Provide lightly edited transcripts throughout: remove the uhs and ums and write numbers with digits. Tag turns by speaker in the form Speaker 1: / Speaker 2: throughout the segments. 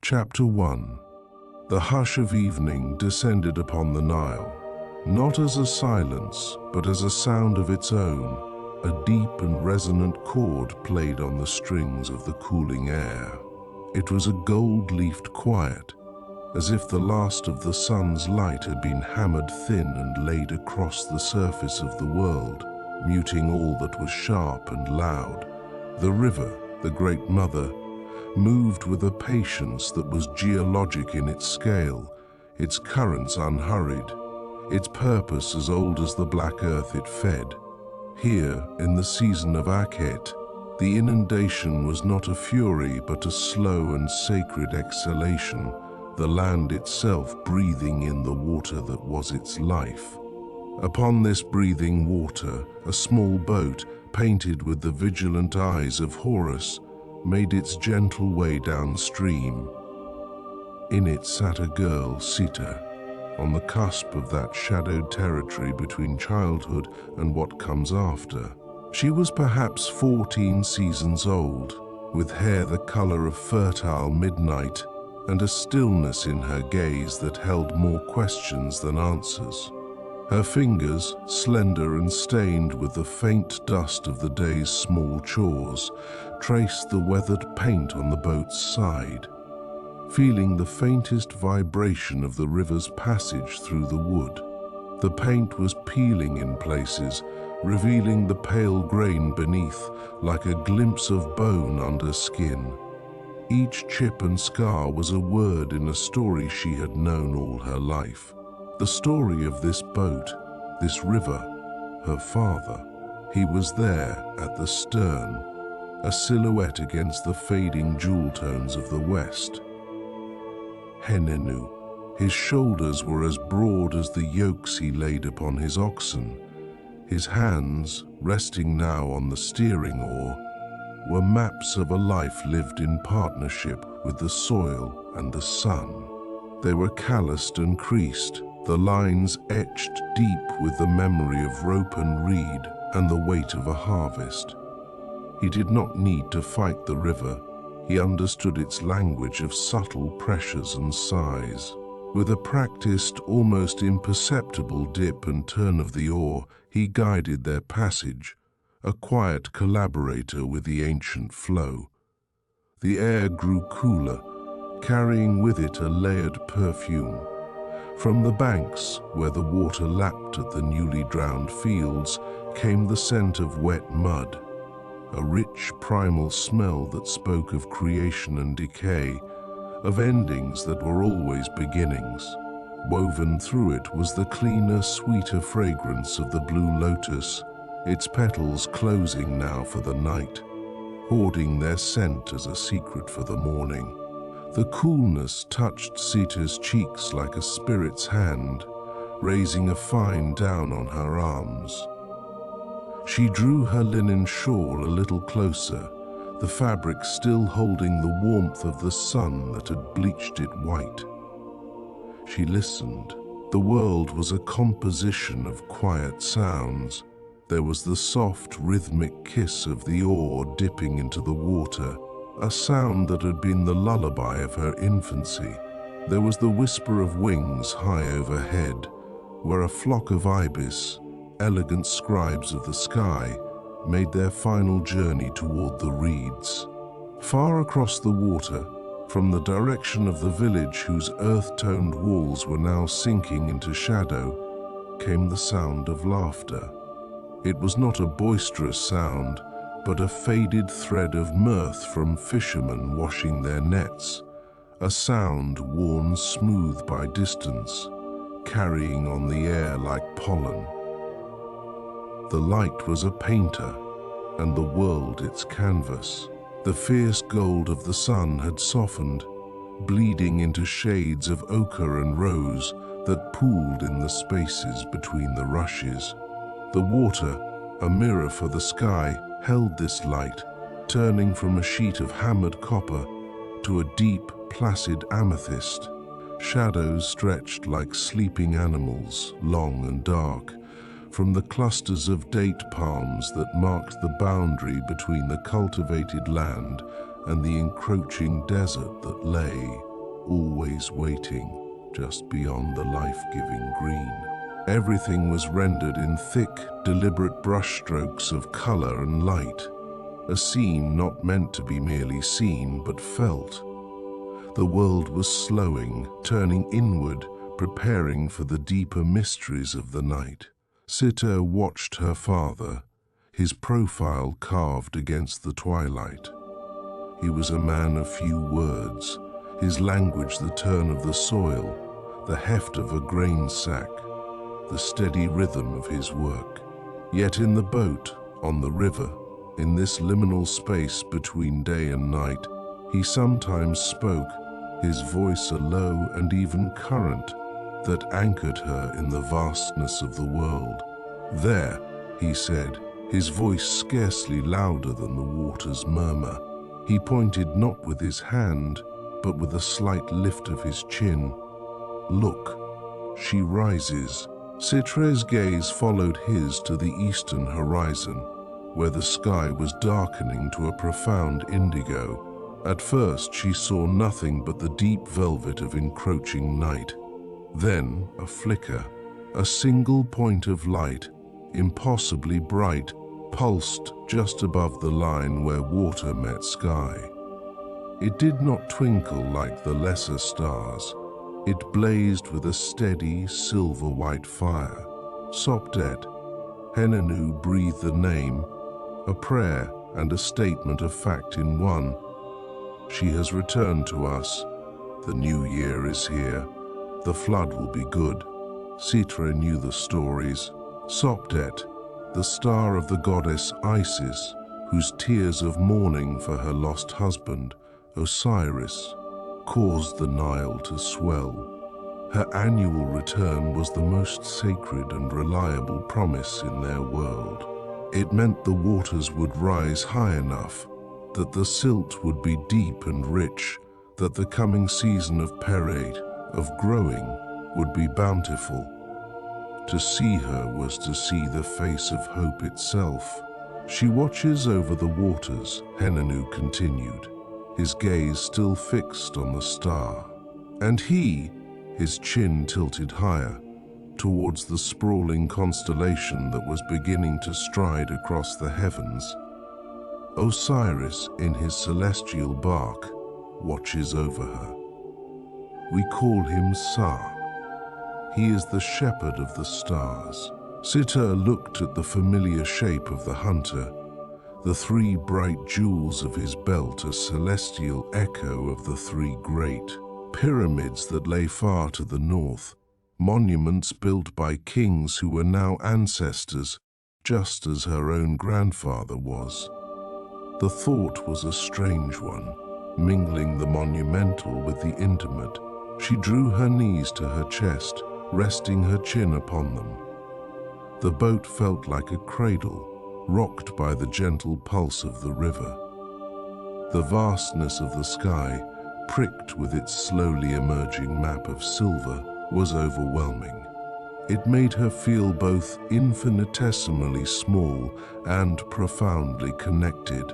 Speaker 1: Chapter 1. The hush of evening descended upon the Nile, not as a silence, but as a sound of its own. A deep and resonant chord played on the strings of the cooling air. It was a gold-leafed quiet, as if the last of the sun's light had been hammered thin and laid across the surface of the world, muting all that was sharp and loud. The river, the Great Mother, moved with a patience that was geologic in its scale, its currents unhurried, its purpose as old as the black earth it fed. Here, in the season of Akhet, the inundation was not a fury but a slow and sacred exhalation, the land itself breathing in the water that was its life. Upon this breathing water, a small boat, painted with the vigilant eyes of Horus, made its gentle way downstream. In it sat a girl, Sitre, on the cusp of that shadowed territory between childhood and what comes after. She was perhaps 14 seasons old, with hair the color of fertile midnight and a stillness in her gaze that held more questions than answers. Her fingers, slender and stained with the faint dust of the day's small chores, traced the weathered paint on the boat's side. Feeling the faintest vibration of the river's passage through the wood. The paint was peeling in places, revealing the pale grain beneath like a glimpse of bone under skin. Each chip and scar was a word in a story she had known all her life. The story of this boat, this river, her father. He was there at the stern, a silhouette against the fading jewel tones of the west. Henenu. His shoulders were as broad as the yokes he laid upon his oxen. His hands, resting now on the steering oar, were maps of a life lived in partnership with the soil and the sun. They were calloused and creased, the lines etched deep with the memory of rope and reed and the weight of a harvest. He did not need to fight the river. He understood its language of subtle pressures and sighs. With a practiced, almost imperceptible dip and turn of the oar, he guided their passage, a quiet collaborator with the ancient flow. The air grew cooler, carrying with it a layered perfume. From the banks, where the water lapped at the newly drowned fields, came the scent of wet mud, a rich primal smell that spoke of creation and decay, of endings that were always beginnings. Woven through it was the cleaner, sweeter fragrance of the blue lotus, its petals closing now for the night, hoarding their scent as a secret for the morning. The coolness touched Sitre's cheeks like a spirit's hand, raising a fine down on her arms. She drew her linen shawl a little closer, the fabric still holding the warmth of the sun that had bleached it white. She listened. The world was a composition of quiet sounds. There was the soft, rhythmic kiss of the oar dipping into the water, a sound that had been the lullaby of her infancy. There was the whisper of wings high overhead, where a flock of ibis, elegant scribes of the sky, made their final journey toward the reeds. Far across the water, from the direction of the village whose earth-toned walls were now sinking into shadow, came the sound of laughter. It was not a boisterous sound, but a faded thread of mirth from fishermen washing their nets, a sound worn smooth by distance, carrying on the air like pollen. The light was a painter, and the world its canvas. The fierce gold of the sun had softened, bleeding into shades of ochre and rose that pooled in the spaces between the rushes. The water, a mirror for the sky, held this light, turning from a sheet of hammered copper to a deep, placid amethyst. Shadows stretched like sleeping animals, long and dark, from the clusters of date palms that marked the boundary between the cultivated land and the encroaching desert that lay. always waiting just beyond the life-giving green. Everything was rendered in thick, deliberate brushstrokes of color and light, a scene not meant to be merely seen but felt. The world was slowing, turning inward, preparing for the deeper mysteries of the night. Sitre watched her father, his profile carved against the twilight. He was a man of few words, his language the turn of the soil, the heft of a grain sack, the steady rhythm of his work. Yet in the boat, on the river, in this liminal space between day and night, he sometimes spoke, his voice a low and even current that anchored her in the vastness of the world. There, he said, his voice scarcely louder than the water's murmur. He pointed not with his hand, but with a slight lift of his chin. Look, she rises. Citre's gaze followed his to the eastern horizon, where the sky was darkening to a profound indigo. At first she saw nothing but the deep velvet of encroaching night. Then a flicker, a single point of light, impossibly bright, pulsed just above the line where water met sky. It did not twinkle like the lesser stars. It blazed with a steady, silver-white fire. Sopdet, Henenu breathed the name, a prayer and a statement of fact in one. She has returned to us. The new year is here. The flood will be good. Sitre knew the stories. Sopdet, the star of the goddess Isis, whose tears of mourning for her lost husband, Osiris, caused the Nile to swell. Her annual return was the most sacred and reliable promise in their world. It meant the waters would rise high enough, that the silt would be deep and rich, that the coming season of perate, of growing, would be bountiful. To see her was to see the face of hope itself. She watches over the waters, Henenu continued, his gaze still fixed on the star. And he, his chin tilted higher, towards the sprawling constellation that was beginning to stride across the heavens. Osiris, in his celestial bark, watches over her. We call him Sa. He is the shepherd of the stars. Sitre looked at the familiar shape of the hunter, the three bright jewels of his belt, a celestial echo of the three great pyramids that lay far to the north, monuments built by kings who were now ancestors, just as her own grandfather was. The thought was a strange one, mingling the monumental with the intimate. She drew her knees to her chest, resting her chin upon them. The boat felt like a cradle, rocked by the gentle pulse of the river. The vastness of the sky, pricked with its slowly emerging map of silver, was overwhelming. It made her feel both infinitesimally small and profoundly connected.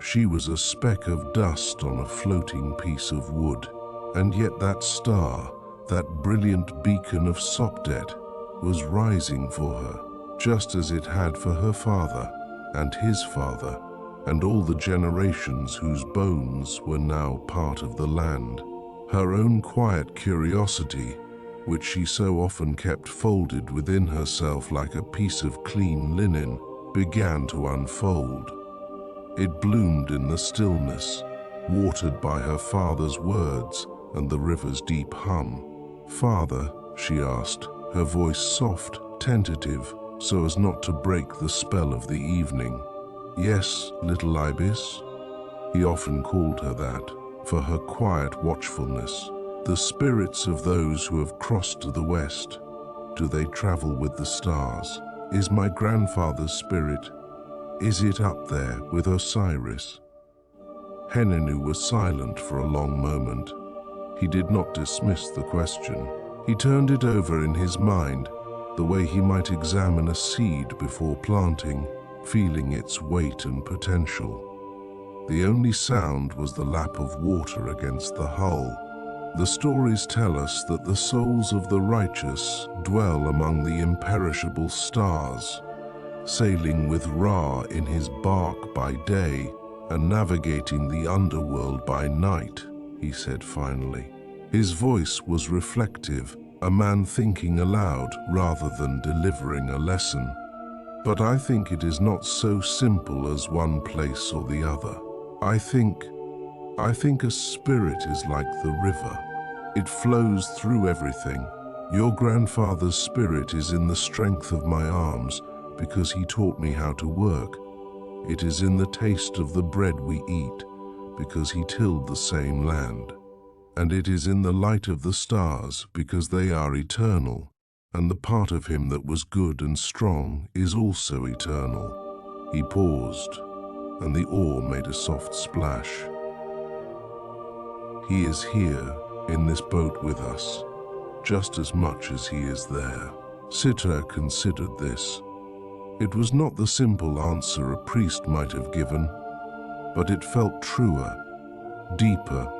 Speaker 1: She was a speck of dust on a floating piece of wood, and yet that star, that brilliant beacon of Sopdet, was rising for her, just as it had for her father, and his father, and all the generations whose bones were now part of the land. Her own quiet curiosity, which she so often kept folded within herself like a piece of clean linen, began to unfold. It bloomed in the stillness, watered by her father's words and the river's deep hum. "Father," she asked, her voice soft, tentative, so as not to break the spell of the evening. "Yes, little ibis." He often called her that, for her quiet watchfulness. "The spirits of those who have crossed to the west, do they travel with the stars? Is my grandfather's spirit, is it up there with Osiris?" Henenu was silent for a long moment. He did not dismiss the question. He turned it over in his mind, the way he might examine a seed before planting, feeling its weight and potential. The only sound was the lap of water against the hull. The stories tell us that the souls of the righteous dwell among the imperishable stars, sailing with Ra in his bark by day and navigating the underworld by night, he said finally. His voice was reflective, a man thinking aloud rather than delivering a lesson. But I think it is not so simple as one place or the other. I think a spirit is like the river. It flows through everything. Your grandfather's spirit is in the strength of my arms because he taught me how to work. It is in the taste of the bread we eat because he tilled the same land. And it is in the light of the stars because they are eternal, and the part of him that was good and strong is also eternal. He paused, and the oar made a soft splash. He is here, in this boat with us, just as much as he is there. Sitre considered this. It was not the simple answer a priest might have given, but it felt truer, deeper.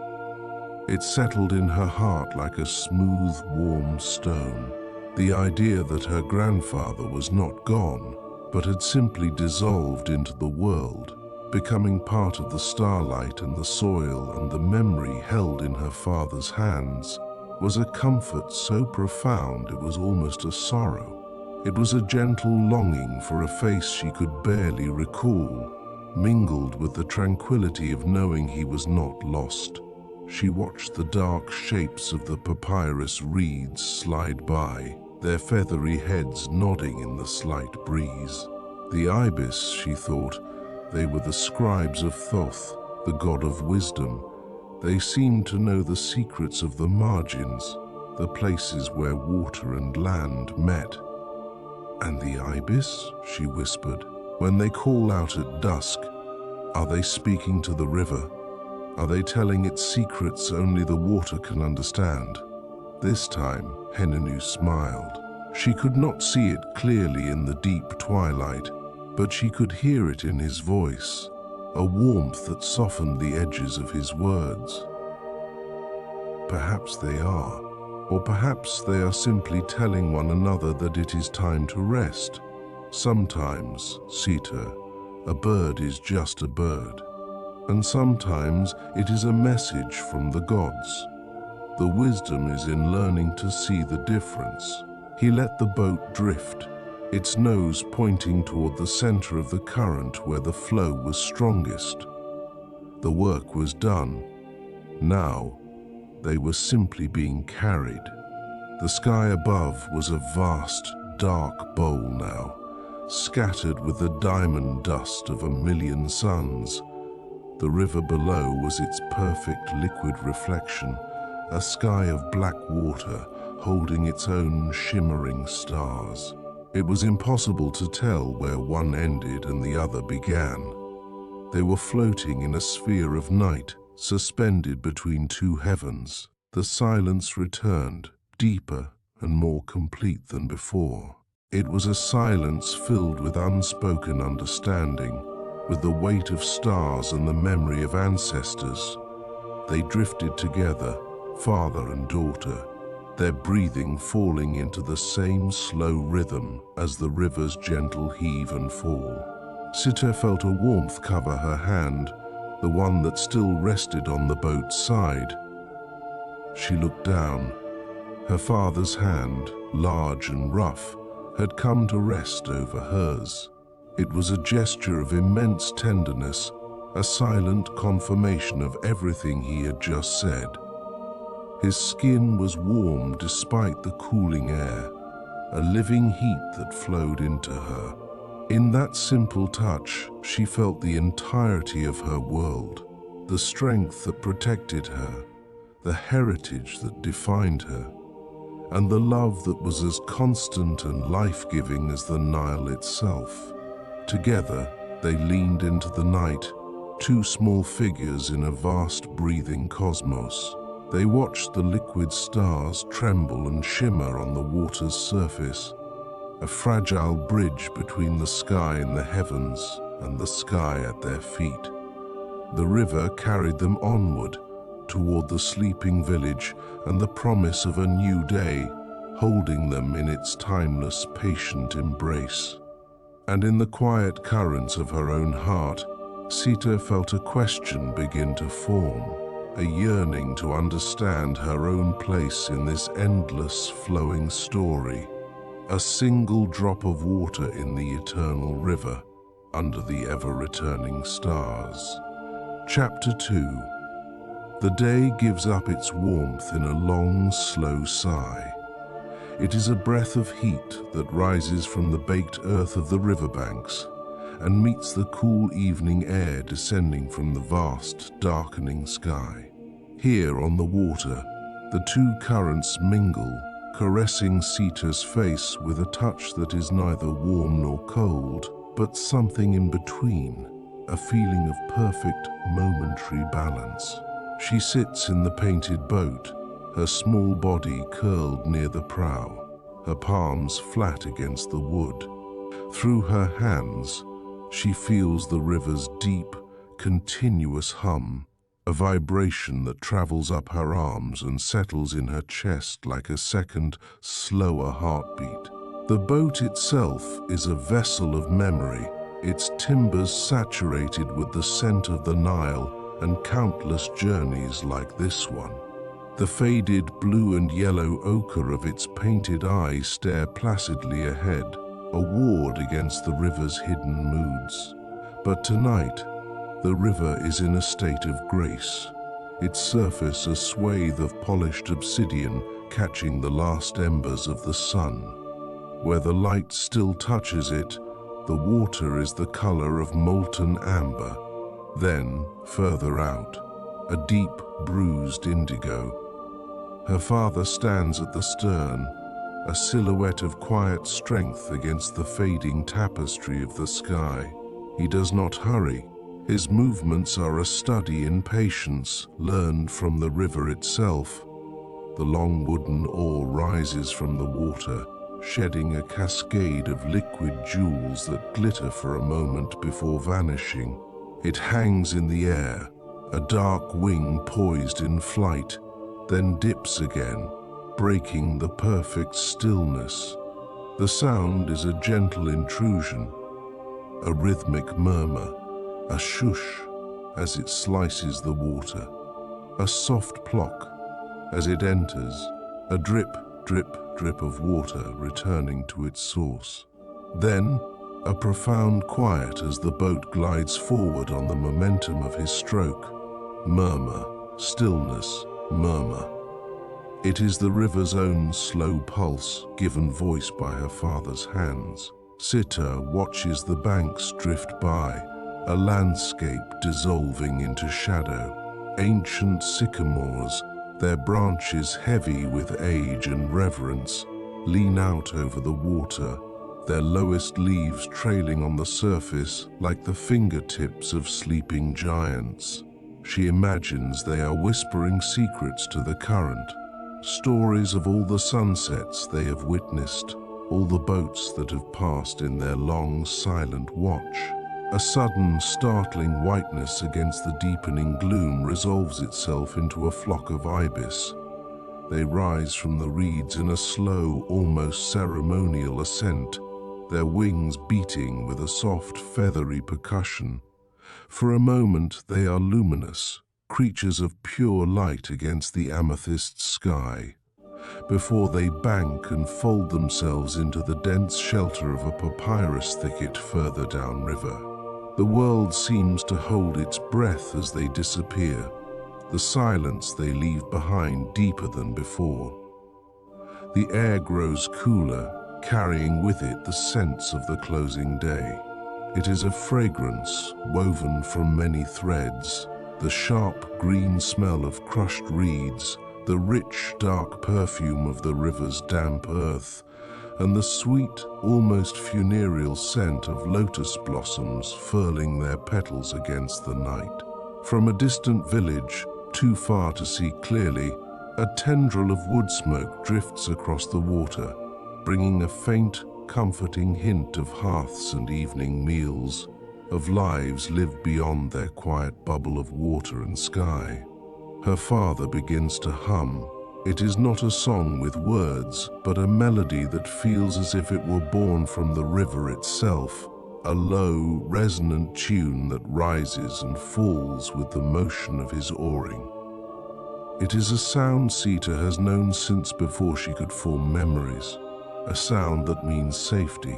Speaker 1: It settled in her heart like a smooth, warm stone. The idea that her grandfather was not gone, but had simply dissolved into the world, becoming part of the starlight and the soil and the memory held in her father's hands, was a comfort so profound it was almost a sorrow. It was a gentle longing for a face she could barely recall, mingled with the tranquility of knowing he was not lost. She watched the dark shapes of the papyrus reeds slide by, their feathery heads nodding in the slight breeze. The ibis, she thought, they were the scribes of Thoth, the god of wisdom. They seemed to know the secrets of the margins, the places where water and land met. And the ibis, she whispered, when they call out at dusk, are they speaking to the river? Are they telling its secrets only the water can understand? This time, Henenu smiled. She could not see it clearly in the deep twilight, but she could hear it in his voice, a warmth that softened the edges of his words. Perhaps they are, or perhaps they are simply telling one another that it is time to rest. Sometimes, Sitre, a bird is just a bird. And sometimes it is a message from the gods. The wisdom is in learning to see the difference. He let the boat drift, its nose pointing toward the center of the current where the flow was strongest. The work was done. Now, they were simply being carried. The sky above was a vast, dark bowl now, scattered with the diamond dust of a million suns. The river below was its perfect liquid reflection, a sky of black water holding its own shimmering stars. It was impossible to tell where one ended and the other began. They were floating in a sphere of night, suspended between two heavens. The silence returned, deeper and more complete than before. It was a silence filled with unspoken understanding, with the weight of stars and the memory of ancestors. They drifted together, father and daughter, their breathing falling into the same slow rhythm as the river's gentle heave and fall. Sitre felt a warmth cover her hand, the one that still rested on the boat's side. She looked down. Her father's hand, large and rough, had come to rest over hers. It was a gesture of immense tenderness, a silent confirmation of everything he had just said. His skin was warm despite the cooling air, a living heat that flowed into her. In that simple touch, she felt the entirety of her world, the strength that protected her, the heritage that defined her, and the love that was as constant and life-giving as the Nile itself. Together, they leaned into the night, two small figures in a vast breathing cosmos. They watched the liquid stars tremble and shimmer on the water's surface, a fragile bridge between the sky in the heavens and the sky at their feet. The river carried them onward, toward the sleeping village and the promise of a new day, holding them in its timeless, patient embrace. And in the quiet currents of her own heart, Sitre felt a question begin to form, a yearning to understand her own place in this endless, flowing story. A single drop of water in the eternal river, under the ever-returning stars. Chapter 2. The day gives up its warmth in a long, slow sigh. It is a breath of heat that rises from the baked earth of the riverbanks and meets the cool evening air descending from the vast, darkening sky. Here on the water, the two currents mingle, caressing Sitre's face with a touch that is neither warm nor cold, but something in between, a feeling of perfect, momentary balance. She sits in the painted boat, her small body curled near the prow, her palms flat against the wood. Through her hands, she feels the river's deep, continuous hum, a vibration that travels up her arms and settles in her chest like a second, slower heartbeat. The boat itself is a vessel of memory, its timbers saturated with the scent of the Nile and countless journeys like this one. The faded blue and yellow ochre of its painted eyes stare placidly ahead, a ward against the river's hidden moods. But tonight, the river is in a state of grace, its surface a swathe of polished obsidian catching the last embers of the sun. Where the light still touches it, the water is the color of molten amber. Then, further out, a deep, bruised indigo. Her father stands at the stern, a silhouette of quiet strength against the fading tapestry of the sky. He does not hurry. His movements are a study in patience, learned from the river itself. The long wooden oar rises from the water, shedding a cascade of liquid jewels that glitter for a moment before vanishing. It hangs in the air, a dark wing poised in flight, then dips again, breaking the perfect stillness. The sound is a gentle intrusion, a rhythmic murmur, a shush as it slices the water, a soft plock as it enters, a drip, drip, drip of water returning to its source. Then, a profound quiet as the boat glides forward on the momentum of his stroke. Murmur, stillness, murmur. It is the river's own slow pulse, given voice by her father's hands. Sitre watches the banks drift by, a landscape dissolving into shadow. Ancient sycamores, their branches heavy with age and reverence, lean out over the water, their lowest leaves trailing on the surface like the fingertips of sleeping giants. She imagines they are whispering secrets to the current, stories of all the sunsets they have witnessed, all the boats that have passed in their long, silent watch. A sudden, startling whiteness against the deepening gloom resolves itself into a flock of ibis. They rise from the reeds in a slow, almost ceremonial ascent, their wings beating with a soft, feathery percussion. For a moment they are luminous, creatures of pure light against the amethyst sky, before they bank and fold themselves into the dense shelter of a papyrus thicket further downriver. The world seems to hold its breath as they disappear, the silence they leave behind deeper than before. The air grows cooler, carrying with it the scents of the closing day. It is a fragrance woven from many threads, the sharp green smell of crushed reeds, the rich dark perfume of the river's damp earth, and the sweet, almost funereal scent of lotus blossoms furling their petals against the night. From a distant village, too far to see clearly, a tendril of wood smoke drifts across the water, bringing a faint, comforting hint of hearths and evening meals, of lives lived beyond their quiet bubble of water and sky. Her father begins to hum. It is not a song with words, but a melody that feels as if it were born from the river itself, a low, resonant tune that rises and falls with the motion of his oaring. It is a sound Sitre has known since before she could form memories, a sound that means safety,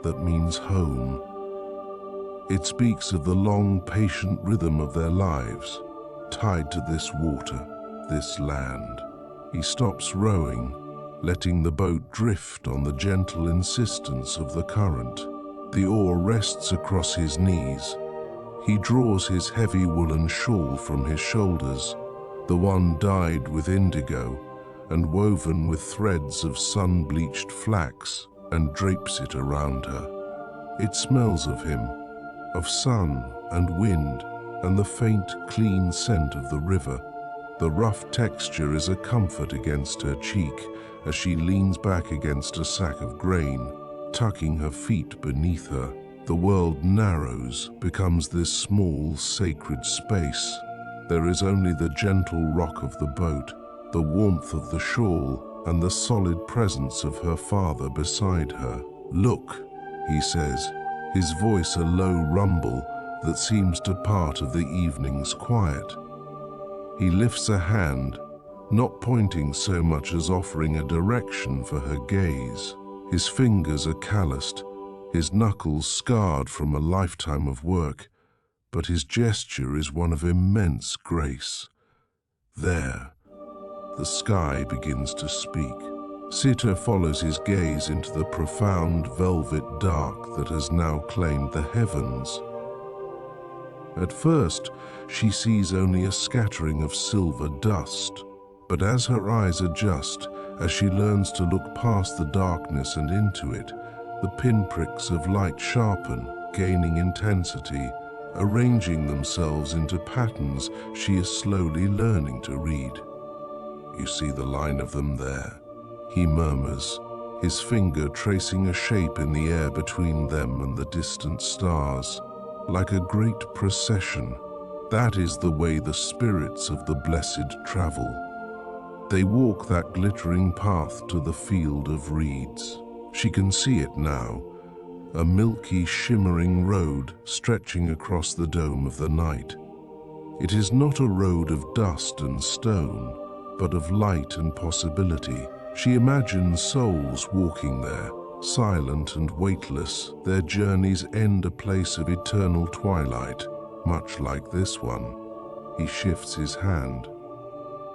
Speaker 1: that means home. It speaks of the long, patient rhythm of their lives, tied to this water, this land. He stops rowing, letting the boat drift on the gentle insistence of the current. The oar rests across his knees. He draws his heavy woolen shawl from his shoulders, the one dyed with indigo and woven with threads of sun-bleached flax, and drapes it around her. It smells of him, of sun and wind, and the faint, clean scent of the river. The rough texture is a comfort against her cheek as she leans back against a sack of grain, tucking her feet beneath her. The world narrows, becomes this small, sacred space. There is only the gentle rock of the boat, the warmth of the shawl, and the solid presence of her father beside her. "Look," he says, his voice a low rumble that seems to part of the evening's quiet. He lifts a hand, not pointing so much as offering a direction for her gaze. His fingers are calloused, his knuckles scarred from a lifetime of work, but his gesture is one of immense grace. There, the sky begins to speak. Sitre follows his gaze into the profound velvet dark that has now claimed the heavens. At first, she sees only a scattering of silver dust, but as her eyes adjust, as she learns to look past the darkness and into it, the pinpricks of light sharpen, gaining intensity, arranging themselves into patterns she is slowly learning to read. "You see the line of them there," he murmurs, his finger tracing a shape in the air between them and the distant stars, like a great procession. That is the way the spirits of the blessed travel. They walk that glittering path to the field of reeds. She can see it now, a milky, shimmering road stretching across the dome of the night. It is not a road of dust and stone, but of light and possibility. She imagines souls walking there, silent and weightless, their journeys end a place of eternal twilight, much like this one. He shifts his hand.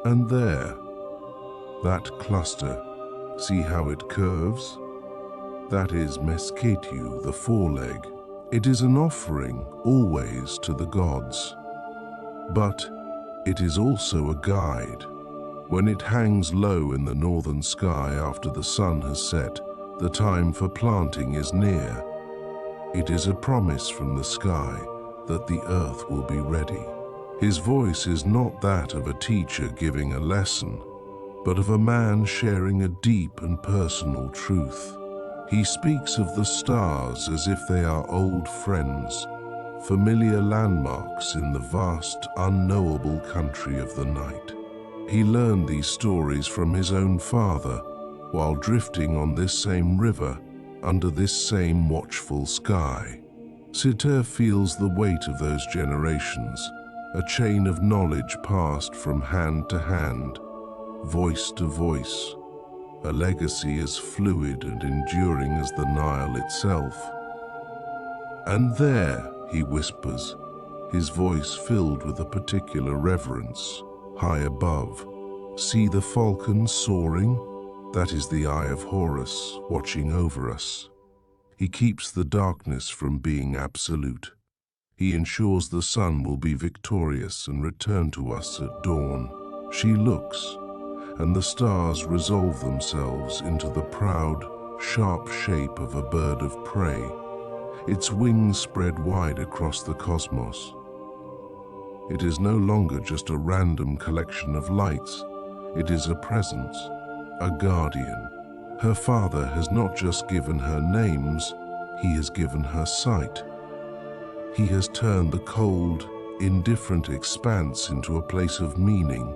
Speaker 1: And there, that cluster, see how it curves? That is Mesketu, the foreleg. It is an offering, always to the gods. But it is also a guide. When it hangs low in the northern sky after the sun has set, the time for planting is near. It is a promise from the sky that the earth will be ready. His voice is not that of a teacher giving a lesson, but of a man sharing a deep and personal truth. He speaks of the stars as if they are old friends, familiar landmarks in the vast, unknowable country of the night. He learned these stories from his own father, while drifting on this same river, under this same watchful sky. Sitre feels the weight of those generations, a chain of knowledge passed from hand to hand, voice to voice, a legacy as fluid and enduring as the Nile itself. "And there," he whispers, his voice filled with a particular reverence, "high above, see the falcon soaring? That is the eye of Horus watching over us. He keeps the darkness from being absolute. He ensures the sun will be victorious and return to us at dawn." She looks, and the stars resolve themselves into the proud, sharp shape of a bird of prey, its wings spread wide across the cosmos. It is no longer just a random collection of lights. It is a presence, a guardian. Her father has not just given her names, he has given her sight. He has turned the cold, indifferent expanse into a place of meaning,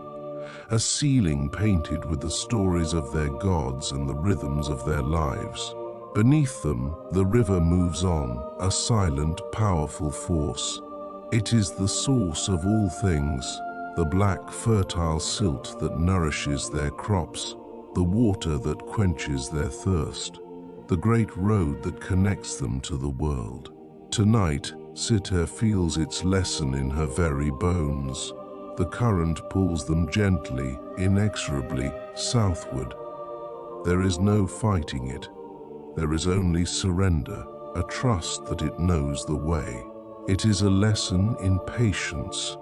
Speaker 1: a ceiling painted with the stories of their gods and the rhythms of their lives. Beneath them, the river moves on, a silent, powerful force. It is the source of all things, the black, fertile silt that nourishes their crops, the water that quenches their thirst, the great road that connects them to the world. Tonight, Sitre feels its lesson in her very bones. The current pulls them gently, inexorably, southward. There is no fighting it. There is only surrender, a trust that it knows the way. It is a lesson in patience,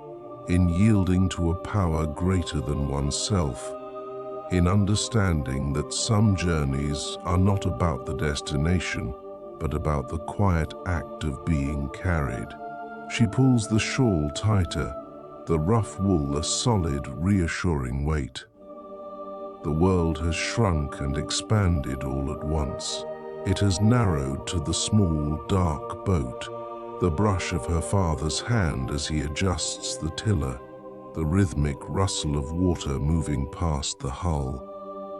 Speaker 1: in yielding to a power greater than oneself, in understanding that some journeys are not about the destination, but about the quiet act of being carried. She pulls the shawl tighter, the rough wool a solid, reassuring weight. The world has shrunk and expanded all at once. It has narrowed to the small, dark boat, the brush of her father's hand as he adjusts the tiller, the rhythmic rustle of water moving past the hull.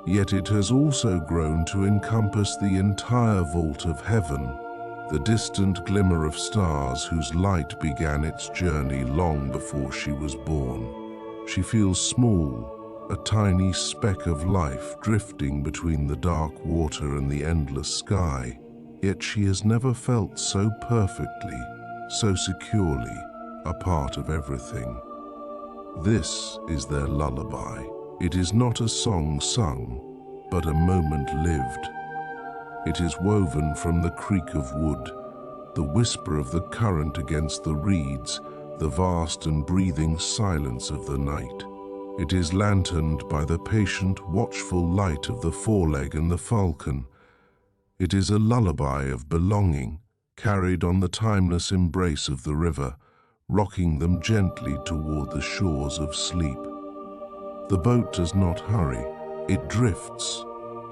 Speaker 1: Yet it has also grown to encompass the entire vault of heaven, the distant glimmer of stars whose light began its journey long before she was born. She feels small, a tiny speck of life drifting between the dark water and the endless sky, yet she has never felt so perfectly, so securely, a part of everything. This is their lullaby. It is not a song sung, but a moment lived. It is woven from the creak of wood, the whisper of the current against the reeds, the vast and breathing silence of the night. It is lanterned by the patient, watchful light of the foreleg and the falcon. It is a lullaby of belonging, carried on the timeless embrace of the river, rocking them gently toward the shores of sleep. The boat does not hurry, it drifts,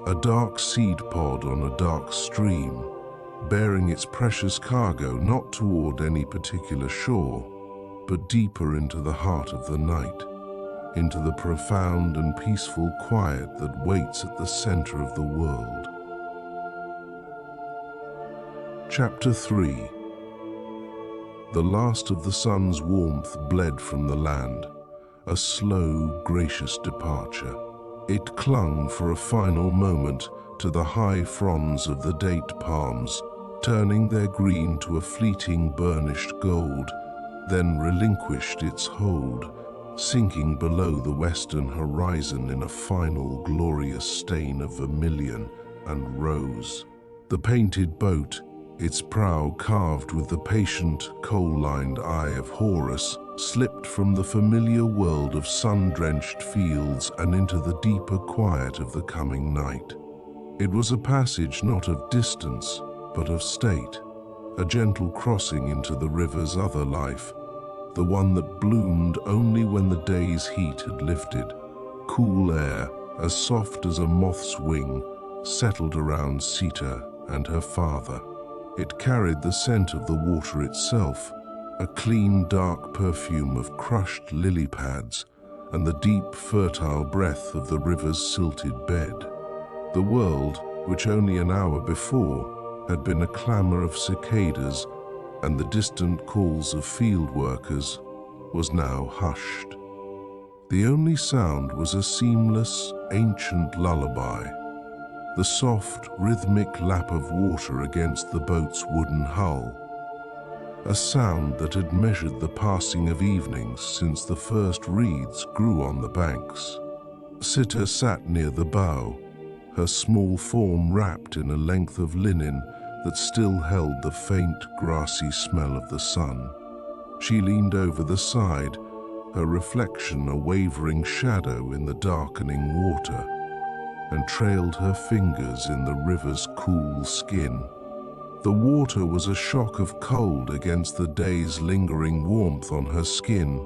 Speaker 1: a dark seed pod on a dark stream, bearing its precious cargo not toward any particular shore, but deeper into the heart of the night, into the profound and peaceful quiet that waits at the center of the world. Chapter 3. The last of the sun's warmth bled from the land, a slow, gracious departure. It clung for a final moment to the high fronds of the date palms, turning their green to a fleeting burnished gold, then relinquished its hold, sinking below the western horizon in a final glorious stain of vermilion and rose. The painted boat, its prow carved with the patient, coal-lined eye of Horus, slipped from the familiar world of sun-drenched fields and into the deeper quiet of the coming night. It was a passage not of distance, but of state, a gentle crossing into the river's other life, the one that bloomed only when the day's heat had lifted. Cool air, as soft as a moth's wing, settled around Sitre and her father. It carried the scent of the water itself, a clean, dark perfume of crushed lily pads, and the deep, fertile breath of the river's silted bed. The world, which only an hour before had been a clamor of cicadas and the distant calls of field workers, was now hushed. The only sound was a seamless, ancient lullaby, the soft, rhythmic lap of water against the boat's wooden hull, a sound that had measured the passing of evenings since the first reeds grew on the banks. Sitre sat near the bow, her small form wrapped in a length of linen that still held the faint, grassy smell of the sun. She leaned over the side, her reflection a wavering shadow in the darkening water, and trailed her fingers in the river's cool skin. The water was a shock of cold against the day's lingering warmth on her skin,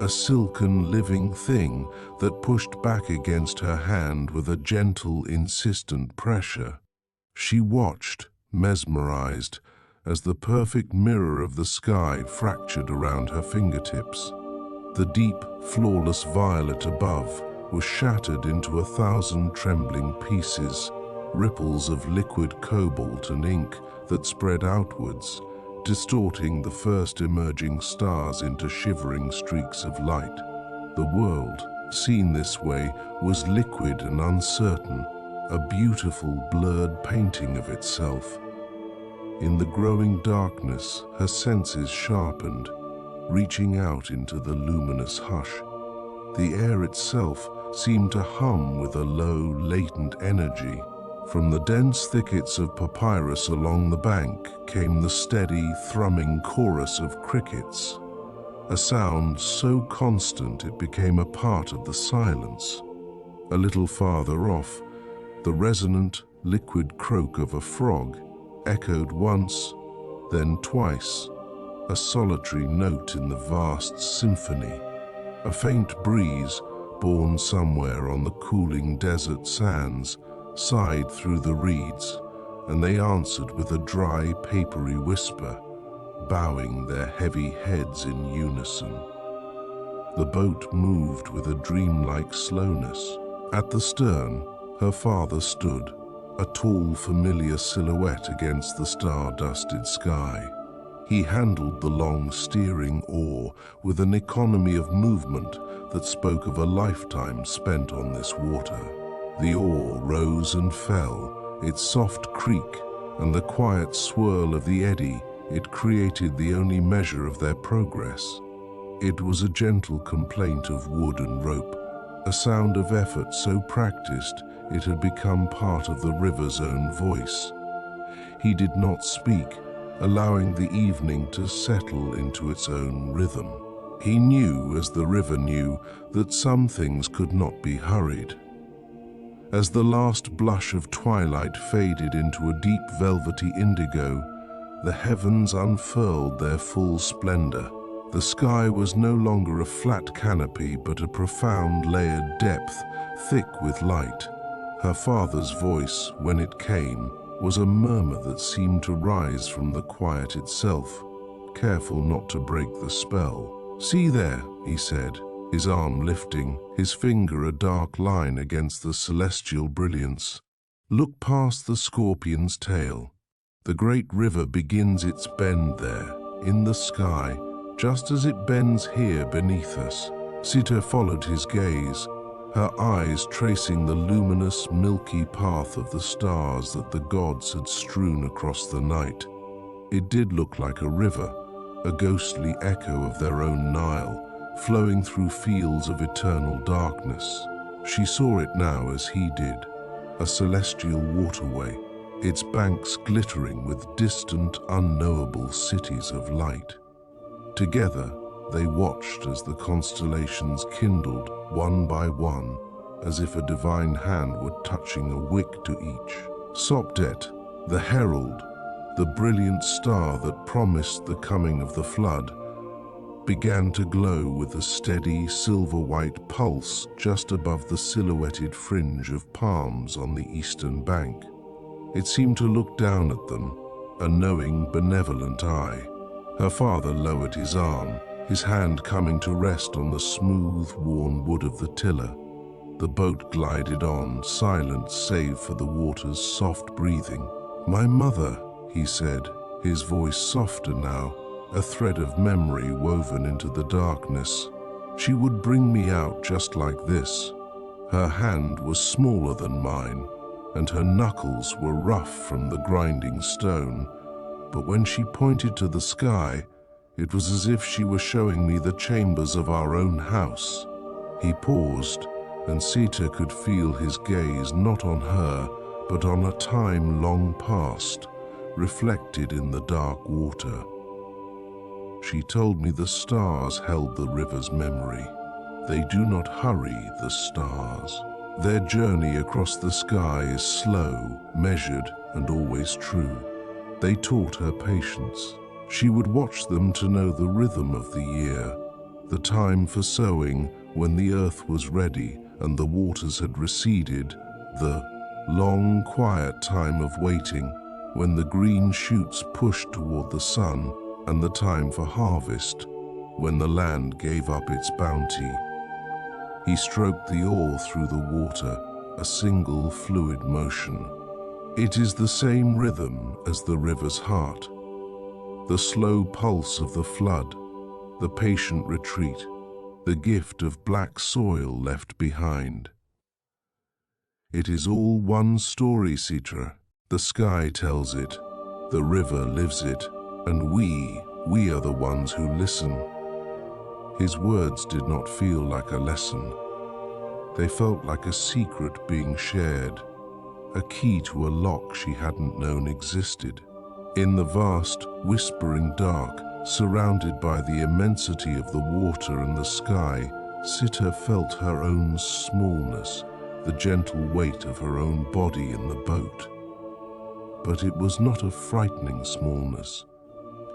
Speaker 1: a silken, living thing that pushed back against her hand with a gentle, insistent pressure. She watched, mesmerized, as the perfect mirror of the sky fractured around her fingertips. The deep, flawless violet above was shattered into 1,000 trembling pieces, ripples of liquid cobalt and ink that spread outwards, distorting the first emerging stars into shivering streaks of light. The world, seen this way, was liquid and uncertain, a beautiful, blurred painting of itself. In the growing darkness, her senses sharpened, reaching out into the luminous hush. The air itself seemed to hum with a low, latent energy. From the dense thickets of papyrus along the bank came the steady, thrumming chorus of crickets, a sound so constant it became a part of the silence. A little farther off, the resonant, liquid croak of a frog echoed once, then twice, a solitary note in the vast symphony. A faint breeze, born somewhere on the cooling desert sands, sighed through the reeds, and they answered with a dry, papery whisper, bowing their heavy heads in unison. The boat moved with a dreamlike slowness. At the stern, her father stood, a tall, familiar silhouette against the star-dusted sky. He handled the long steering oar with an economy of movement that spoke of a lifetime spent on this water. The oar rose and fell, its soft creak and the quiet swirl of the eddy it created the only measure of their progress. It was a gentle complaint of wood and rope, a sound of effort so practiced it had become part of the river's own voice. He did not speak, allowing the evening to settle into its own rhythm. He knew, as the river knew, that some things could not be hurried. As the last blush of twilight faded into a deep velvety indigo, the heavens unfurled their full splendor. The sky was no longer a flat canopy, but a profound layered depth, thick with light. Her father's voice, when it came, was a murmur that seemed to rise from the quiet itself, careful not to break the spell. "See there," he said, his arm lifting, his finger a dark line against the celestial brilliance. "Look past the scorpion's tail. The great river begins its bend there, in the sky, just as it bends here beneath us." Sitre followed his gaze, her eyes tracing the luminous, milky path of the stars that the gods had strewn across the night. It did look like a river, a ghostly echo of their own Nile, flowing through fields of eternal darkness. She saw it now as he did, a celestial waterway, its banks glittering with distant, unknowable cities of light. Together, they watched as the constellations kindled one by one, as if a divine hand were touching a wick to each. Sopdet, the herald, the brilliant star that promised the coming of the flood, began to glow with a steady silver-white pulse just above the silhouetted fringe of palms on the eastern bank. It seemed to look down at them, a knowing, benevolent eye. Her father lowered his arm, his hand coming to rest on the smooth, worn wood of the tiller. The boat glided on, silent save for the water's soft breathing. "My mother," he said, his voice softer now, a thread of memory woven into the darkness. "She would bring me out just like this. Her hand was smaller than mine, and her knuckles were rough from the grinding stone. But when she pointed to the sky, it was as if she were showing me the chambers of our own house." He paused, and Sitre could feel his gaze not on her, but on a time long past, reflected in the dark water. "She told me the stars held the river's memory. They do not hurry, the stars. Their journey across the sky is slow, measured, and always true." They taught her patience. She would watch them to know the rhythm of the year, the time for sowing when the earth was ready and the waters had receded, the long, quiet time of waiting when the green shoots pushed toward the sun, and the time for harvest, when the land gave up its bounty. He stroked the oar through the water, a single fluid motion. It is the same rhythm as the river's heart, the slow pulse of the flood, the patient retreat, the gift of black soil left behind. It is all one story, Sitre. The sky tells it, the river lives it, and we are the ones who listen. His words did not feel like a lesson. They felt like a secret being shared, a key to a lock she hadn't known existed. In the vast, whispering dark, surrounded by the immensity of the water and the sky, Sitre felt her own smallness, the gentle weight of her own body in the boat. But it was not a frightening smallness.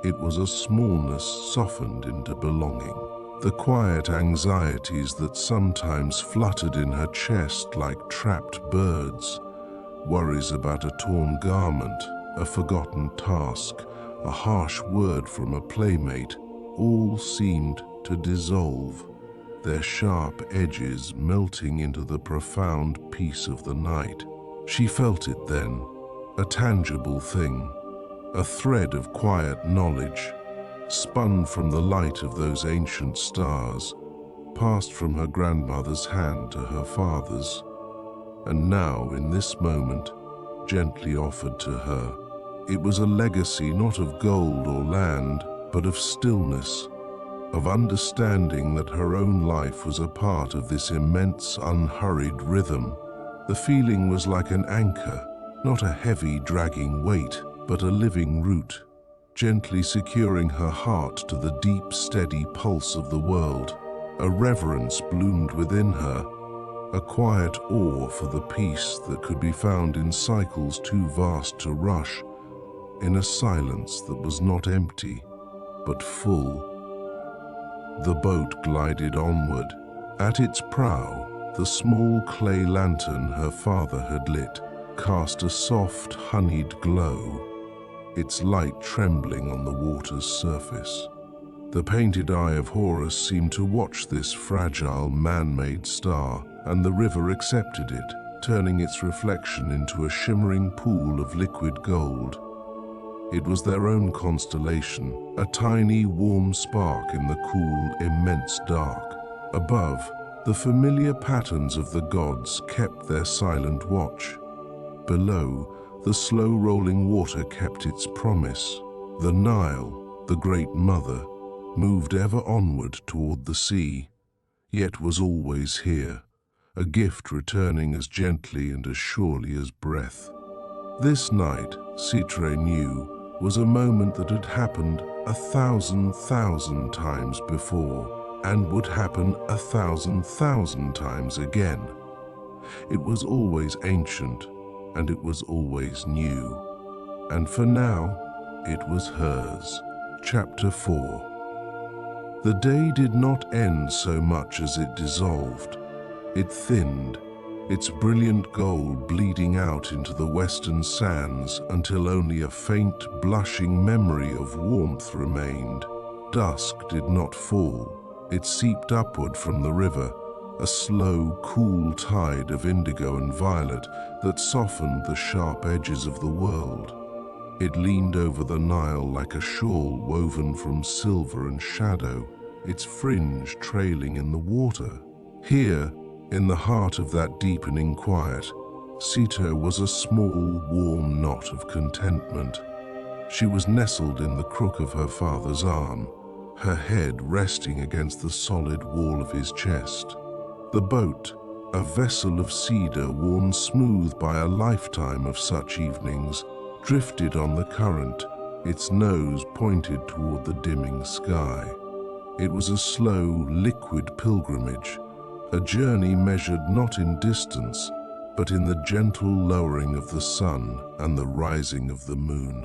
Speaker 1: It was a smallness softened into belonging. The quiet anxieties that sometimes fluttered in her chest like trapped birds, worries about a torn garment, a forgotten task, a harsh word from a playmate, all seemed to dissolve, their sharp edges melting into the profound peace of the night. She felt it then, a tangible thing, a thread of quiet knowledge, spun from the light of those ancient stars, passed from her grandmother's hand to her father's, and now, in this moment, gently offered to her. It was a legacy not of gold or land, but of stillness, of understanding that her own life was a part of this immense, unhurried rhythm. The feeling was like an anchor, not a heavy, dragging weight, but a living root, gently securing her heart to the deep, steady pulse of the world. A reverence bloomed within her, a quiet awe for the peace that could be found in cycles too vast to rush, in a silence that was not empty, but full. The boat glided onward. At its prow, the small clay lantern her father had lit cast a soft, honeyed glow, its light trembling on the water's surface. The painted eye of Horus seemed to watch this fragile, man-made star, and the river accepted it, turning its reflection into a shimmering pool of liquid gold. It was their own constellation, a tiny, warm spark in the cool, immense dark. Above, the familiar patterns of the gods kept their silent watch. Below, the slow-rolling water kept its promise. The Nile, the great mother, moved ever onward toward the sea, yet was always here, a gift returning as gently and as surely as breath. This night, Sitre knew, was a moment that had happened 1,000,000 times before, and would happen 1,000,000 times again. It was always ancient, and it was always new. And for now, it was hers. Chapter 4. The day did not end so much as it dissolved. It thinned, its brilliant gold bleeding out into the western sands until only a faint, blushing memory of warmth remained. Dusk did not fall. It seeped upward from the river, a slow, cool tide of indigo and violet that softened the sharp edges of the world. It leaned over the Nile like a shawl woven from silver and shadow, its fringe trailing in the water. Here, in the heart of that deepening quiet, Sitre was a small, warm knot of contentment. She was nestled in the crook of her father's arm, her head resting against the solid wall of his chest. The boat, a vessel of cedar worn smooth by a lifetime of such evenings, drifted on the current, its nose pointed toward the dimming sky. It was a slow, liquid pilgrimage, a journey measured not in distance, but in the gentle lowering of the sun and the rising of the moon.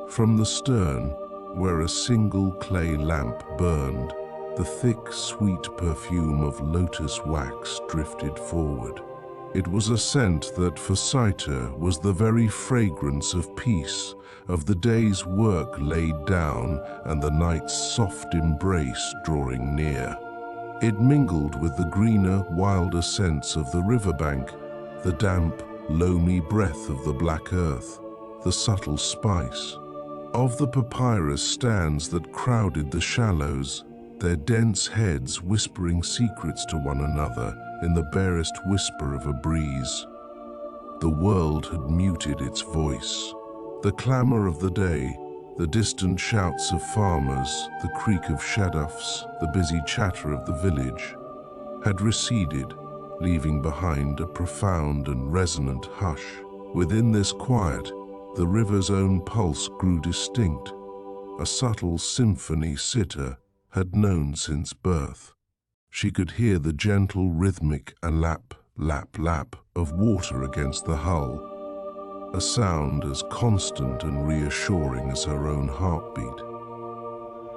Speaker 1: From the stern, where a single clay lamp burned, the thick, sweet perfume of lotus wax drifted forward. It was a scent that for Sitre was the very fragrance of peace, of the day's work laid down and the night's soft embrace drawing near. It mingled with the greener, wilder scents of the riverbank, the damp, loamy breath of the black earth, the subtle spice of the papyrus stands that crowded the shallows, their dense heads whispering secrets to one another in the barest whisper of a breeze. The world had muted its voice. The clamor of the day, the distant shouts of farmers, the creak of shadows, the busy chatter of the village, had receded, leaving behind a profound and resonant hush. Within this quiet, the river's own pulse grew distinct, a subtle symphony Sitre had known since birth. She could hear the gentle rhythmic lap, lap, lap of water against the hull, a sound as constant and reassuring as her own heartbeat.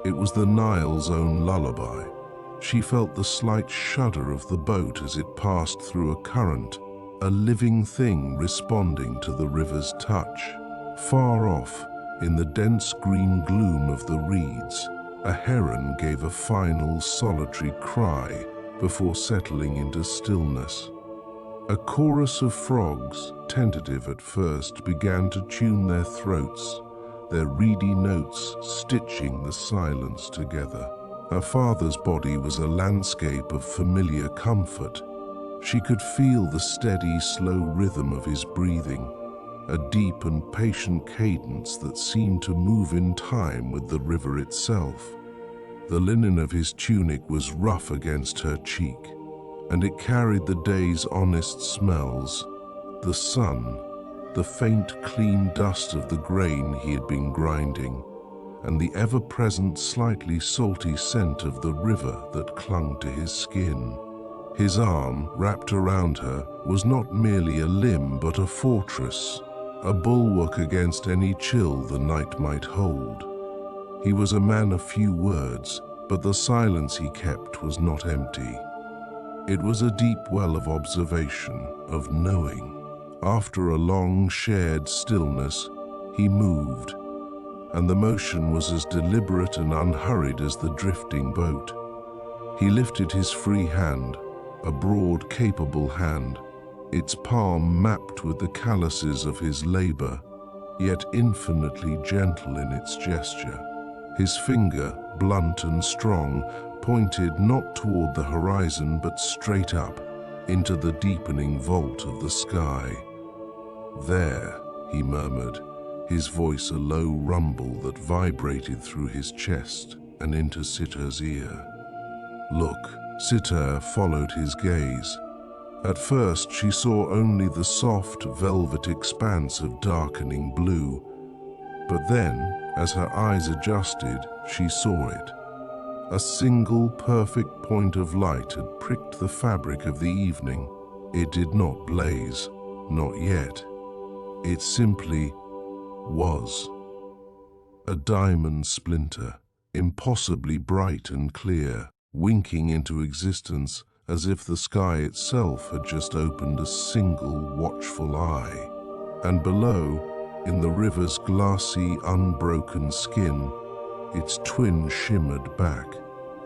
Speaker 1: It was the Nile's own lullaby. She felt the slight shudder of the boat as it passed through a current, a living thing responding to the river's touch. Far off, in the dense green gloom of the reeds, a heron gave a final solitary cry before settling into stillness. A chorus of frogs, tentative at first, began to tune their throats, their reedy notes stitching the silence together. Her father's body was a landscape of familiar comfort. She could feel the steady, slow rhythm of his breathing, a deep and patient cadence that seemed to move in time with the river itself. The linen of his tunic was rough against her cheek, and it carried the day's honest smells, the sun, the faint, clean dust of the grain he had been grinding, and the ever-present, slightly salty scent of the river that clung to his skin. His arm, wrapped around her, was not merely a limb but a fortress, a bulwark against any chill the night might hold. He was a man of few words, but the silence he kept was not empty. It was a deep well of observation, of knowing. After a long, shared stillness, he moved, and the motion was as deliberate and unhurried as the drifting boat. He lifted his free hand, a broad, capable hand, its palm mapped with the calluses of his labor, yet infinitely gentle in its gesture. His finger, blunt and strong, pointed not toward the horizon but straight up, into the deepening vault of the sky. "There," he murmured, his voice a low rumble that vibrated through his chest and into Sitre's ear. "Look." Sitre followed his gaze. At first she saw only the soft, velvet expanse of darkening blue, but then, as her eyes adjusted, she saw it. A single perfect point of light had pricked the fabric of the evening. It did not blaze, not yet. It simply was. A diamond splinter, impossibly bright and clear, winking into existence as if the sky itself had just opened a single watchful eye. And below, in the river's glassy, unbroken skin, its twin shimmered back,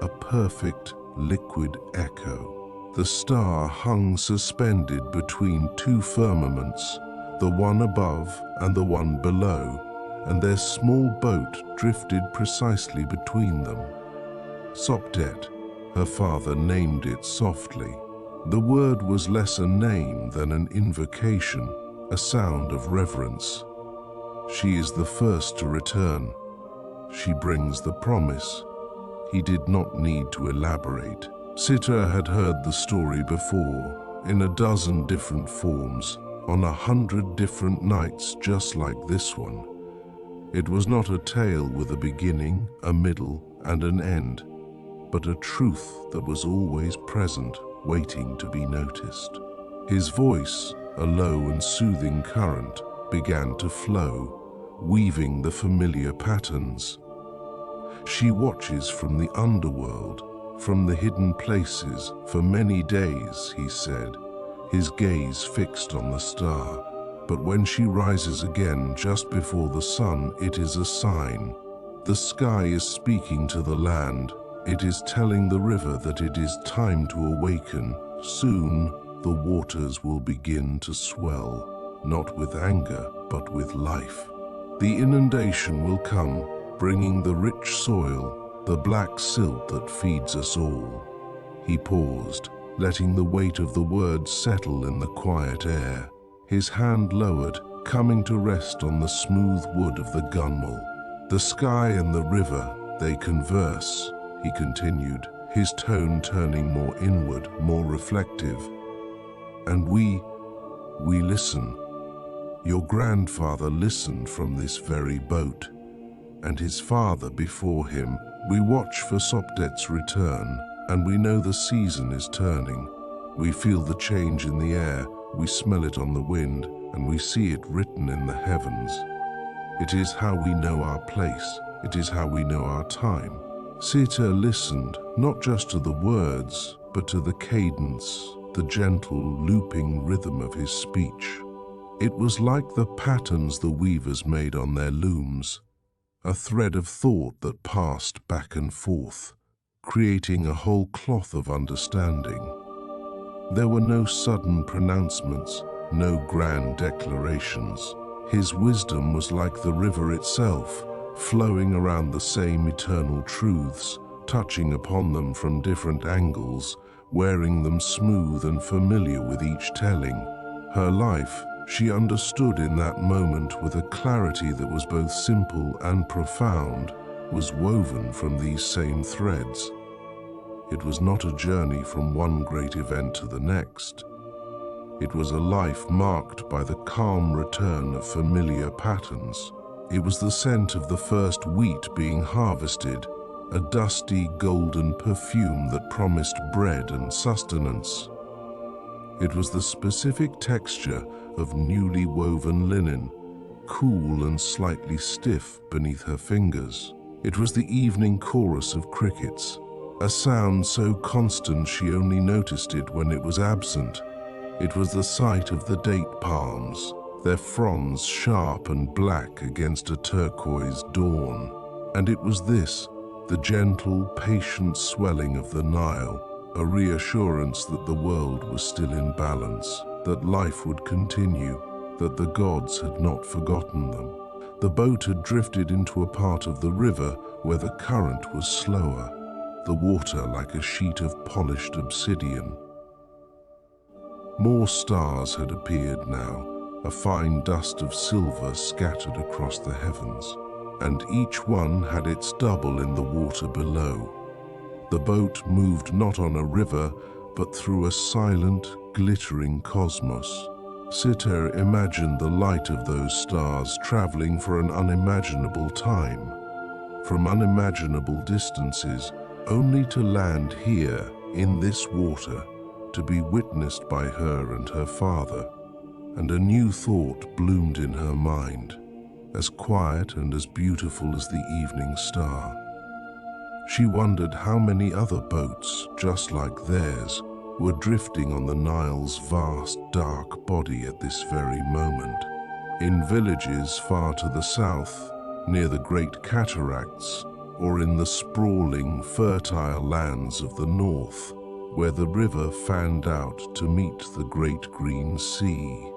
Speaker 1: a perfect liquid echo. The star hung suspended between two firmaments, the one above and the one below, and their small boat drifted precisely between them. Sopdet, her father named it softly. The word was less a name than an invocation, a sound of reverence. She is the first to return. She brings the promise. He did not need to elaborate. Sitre had heard the story before, in a dozen different forms, on 100 different nights just like this one. It was not a tale with a beginning, a middle, and an end, but a truth that was always present, waiting to be noticed. His voice, a low and soothing current, began to flow, weaving the familiar patterns. She watches from the underworld, from the hidden places, for many days, he said, his gaze fixed on the star. But when she rises again just before the sun, it is a sign. The sky is speaking to the land. It is telling the river that it is time to awaken. Soon, the waters will begin to swell, not with anger, but with life. The inundation will come, bringing the rich soil, the black silt that feeds us all. He paused, letting the weight of the words settle in the quiet air. His hand lowered, coming to rest on the smooth wood of the gunwale. The sky and the river, they converse, he continued, his tone turning more inward, more reflective. And we listen. Your grandfather listened from this very boat, and his father before him. We watch for Sopdet's return, and we know the season is turning. We feel the change in the air, we smell it on the wind, and we see it written in the heavens. It is how we know our place. It is how we know our time. Sitre listened, not just to the words, but to the cadence, the gentle, looping rhythm of his speech. It was like the patterns the weavers made on their looms, a thread of thought that passed back and forth, creating a whole cloth of understanding. There were no sudden pronouncements, no grand declarations. His wisdom was like the river itself, flowing around the same eternal truths, touching upon them from different angles, wearing them smooth and familiar with each telling. Her life, she understood in that moment with a clarity that was both simple and profound, was woven from these same threads. It was not a journey from one great event to the next. It was a life marked by the calm return of familiar patterns. It was the scent of the first wheat being harvested, a dusty golden perfume that promised bread and sustenance. It was the specific texture of newly woven linen, cool and slightly stiff beneath her fingers. It was the evening chorus of crickets, a sound so constant she only noticed it when it was absent. It was the sight of the date palms, their fronds sharp and black against a turquoise dawn. And it was this, the gentle, patient swelling of the Nile, a reassurance that the world was still in balance, that life would continue, that the gods had not forgotten them. The boat had drifted into a part of the river where the current was slower, the water like a sheet of polished obsidian. More stars had appeared now, a fine dust of silver scattered across the heavens, and each one had its double in the water below. The boat moved not on a river, but through a silent, glittering cosmos. Sitre imagined the light of those stars traveling for an unimaginable time, from unimaginable distances, only to land here, in this water, to be witnessed by her and her father. And a new thought bloomed in her mind, as quiet and as beautiful as the evening star. She wondered how many other boats, just like theirs, were drifting on the Nile's vast, dark body at this very moment. In villages far to the south, near the great cataracts, or in the sprawling, fertile lands of the north, where the river fanned out to meet the great green sea.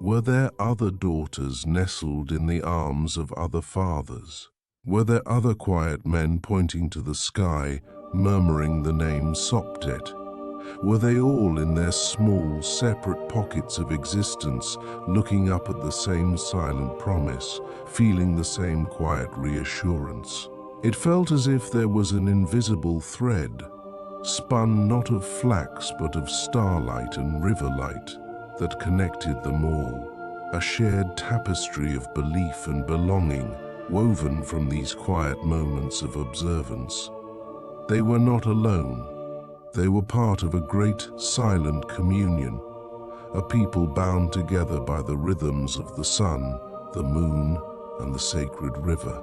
Speaker 1: Were there other daughters nestled in the arms of other fathers? Were there other quiet men pointing to the sky, murmuring the name Sopdet? Were they all in their small, separate pockets of existence, looking up at the same silent promise, feeling the same quiet reassurance? It felt as if there was an invisible thread, spun not of flax but of starlight and riverlight, that connected them all, a shared tapestry of belief and belonging, woven from these quiet moments of observance. They were not alone. They were part of a great silent communion, a people bound together by the rhythms of the sun, the moon, and the sacred river.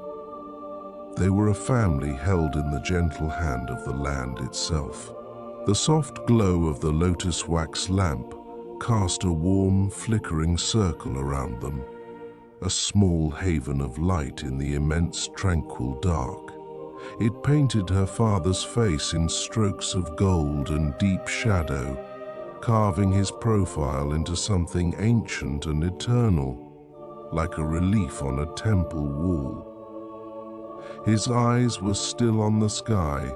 Speaker 1: They were a family held in the gentle hand of the land itself. The soft glow of the lotus wax lamp, cast a warm, flickering circle around them, a small haven of light in the immense, tranquil dark. It painted her father's face in strokes of gold and deep shadow, carving his profile into something ancient and eternal, like a relief on a temple wall. His eyes were still on the sky,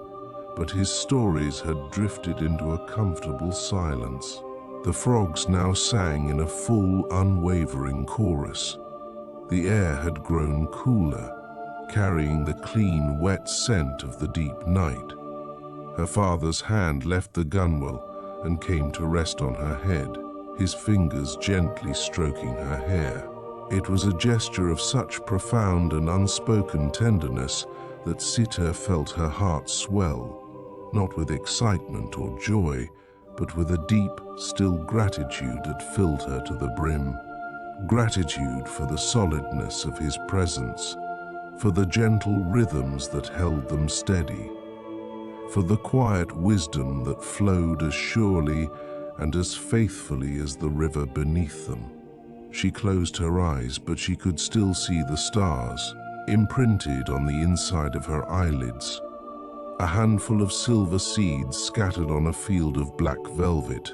Speaker 1: but his stories had drifted into a comfortable silence. The frogs now sang in a full, unwavering chorus. The air had grown cooler, carrying the clean, wet scent of the deep night. Her father's hand left the gunwale and came to rest on her head, his fingers gently stroking her hair. It was a gesture of such profound and unspoken tenderness that Sitre felt her heart swell, not with excitement or joy, but with a deep, still gratitude that filled her to the brim. Gratitude for the solidness of his presence, for the gentle rhythms that held them steady, for the quiet wisdom that flowed as surely and as faithfully as the river beneath them. She closed her eyes, but she could still see the stars, imprinted on the inside of her eyelids, a handful of silver seeds scattered on a field of black velvet.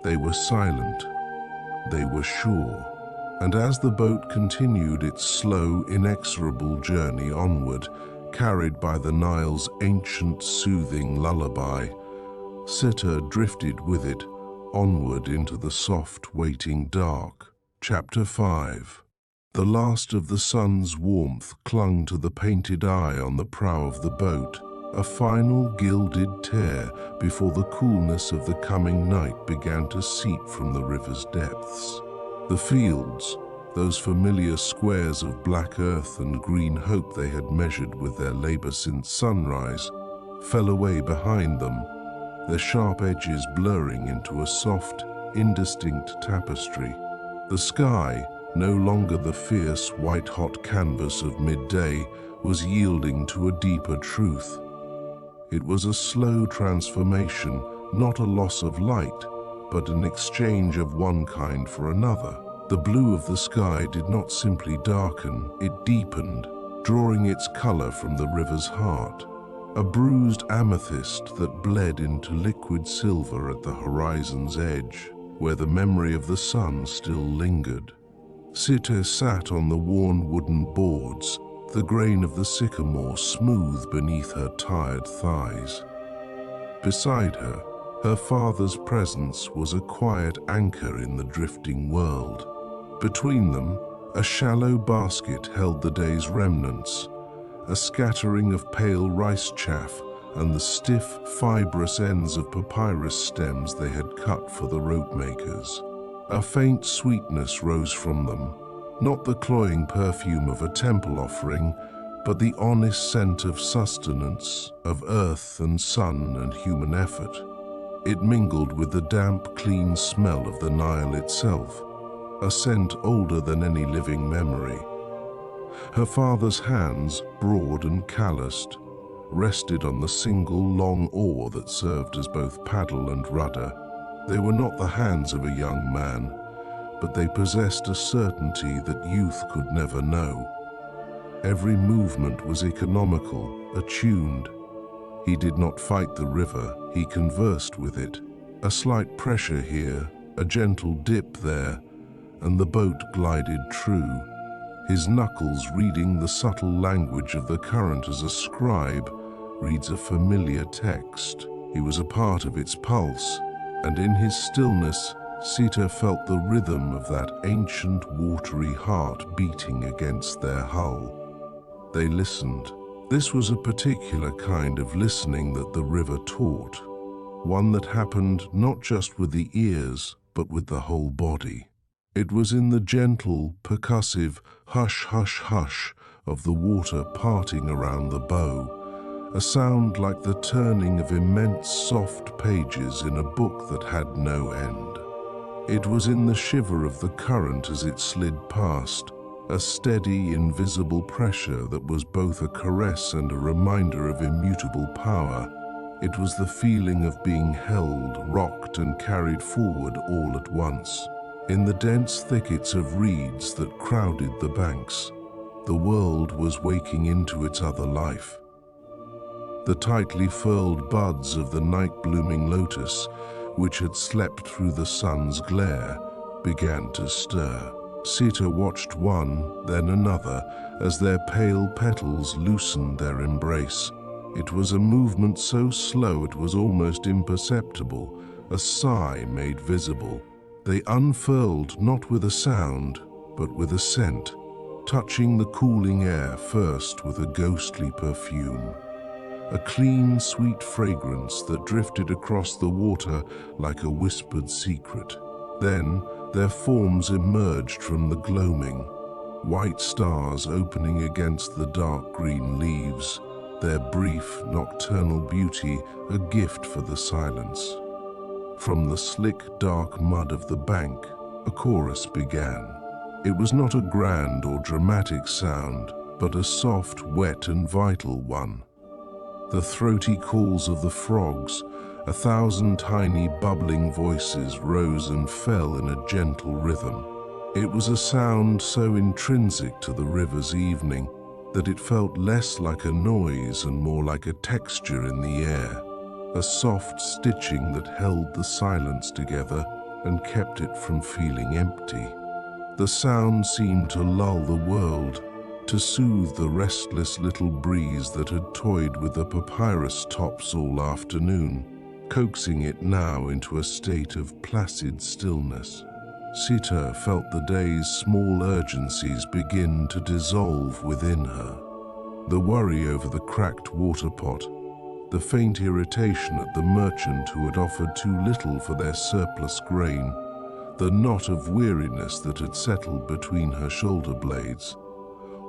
Speaker 1: They were silent, they were sure. And as the boat continued its slow, inexorable journey onward, carried by the Nile's ancient, soothing lullaby, Sitre drifted with it onward into the soft, waiting dark. Chapter 5. The last of the sun's warmth clung to the painted eye on the prow of the boat, a final gilded tear before the coolness of the coming night began to seep from the river's depths. The fields, those familiar squares of black earth and green hope they had measured with their labor since sunrise, fell away behind them, their sharp edges blurring into a soft, indistinct tapestry. The sky, no longer the fierce, white-hot canvas of midday, was yielding to a deeper truth. It was a slow transformation, not a loss of light, but an exchange of one kind for another. The blue of the sky did not simply darken, it deepened, drawing its color from the river's heart, a bruised amethyst that bled into liquid silver at the horizon's edge, where the memory of the sun still lingered. Sitre sat on the worn wooden boards, the grain of the sycamore smooth beneath her tired thighs. Beside her, her father's presence was a quiet anchor in the drifting world. Between them, a shallow basket held the day's remnants, a scattering of pale rice chaff and the stiff, fibrous ends of papyrus stems they had cut for the rope makers. A faint sweetness rose from them, not the cloying perfume of a temple offering, but the honest scent of sustenance, of earth and sun and human effort. It mingled with the damp, clean smell of the Nile itself, a scent older than any living memory. Her father's hands, broad and calloused, rested on the single long oar that served as both paddle and rudder. They were not the hands of a young man, but they possessed a certainty that youth could never know. Every movement was economical, attuned. He did not fight the river, he conversed with it. A slight pressure here, a gentle dip there, and the boat glided true, his knuckles reading the subtle language of the current as a scribe reads a familiar text. He was a part of its pulse, and in his stillness, Sitre felt the rhythm of that ancient watery heart beating against their hull. They listened. This was a particular kind of listening that the river taught, one that happened not just with the ears, but with the whole body. It was in the gentle, percussive hush, hush, hush of the water parting around the bow, a sound like the turning of immense soft pages in a book that had no end. It was in the shiver of the current as it slid past, a steady, invisible pressure that was both a caress and a reminder of immutable power, It was the feeling of being held, rocked, and carried forward all at once. In the dense thickets of reeds that crowded the banks, the world was waking into its other life. The tightly furled buds of the night-blooming lotus, which had slept through the sun's glare, began to stir. Sitre watched one, then another, as their pale petals loosened their embrace. It was a movement so slow it was almost imperceptible, a sigh made visible. They unfurled not with a sound, but with a scent, touching the cooling air first with a ghostly perfume. A clean, sweet fragrance that drifted across the water like a whispered secret. Then their forms emerged from the gloaming, white stars opening against the dark green leaves, their brief, nocturnal beauty a gift for the silence. From the slick, dark mud of the bank, a chorus began. It was not a grand or dramatic sound, but a soft, wet, and vital one. The throaty calls of the frogs, 1,000 tiny bubbling voices rose and fell in a gentle rhythm. It was a sound so intrinsic to the river's evening that it felt less like a noise and more like a texture in the air, a soft stitching that held the silence together and kept it from feeling empty. The sound seemed to lull the world, to soothe the restless little breeze that had toyed with the papyrus tops all afternoon, coaxing it now into a state of placid stillness. Sitre felt the day's small urgencies begin to dissolve within her. The worry over the cracked water pot, the faint irritation at the merchant who had offered too little for their surplus grain, the knot of weariness that had settled between her shoulder blades.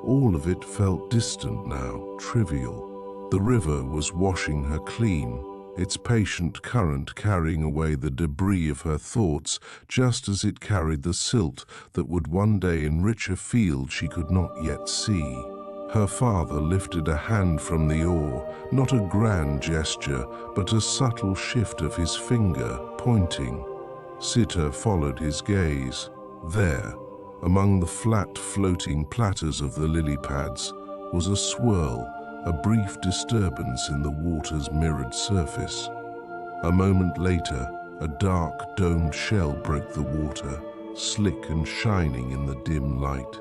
Speaker 1: All of it felt distant now, trivial. The river was washing her clean, its patient current carrying away the debris of her thoughts, just as it carried the silt that would one day enrich a field she could not yet see. Her father lifted a hand from the oar, not a grand gesture, but a subtle shift of his finger, pointing. Sitre followed his gaze. There, among the flat, floating platters of the lily pads, was a swirl, a brief disturbance in the water's mirrored surface. A moment later, a dark, domed shell broke the water, slick and shining in the dim light.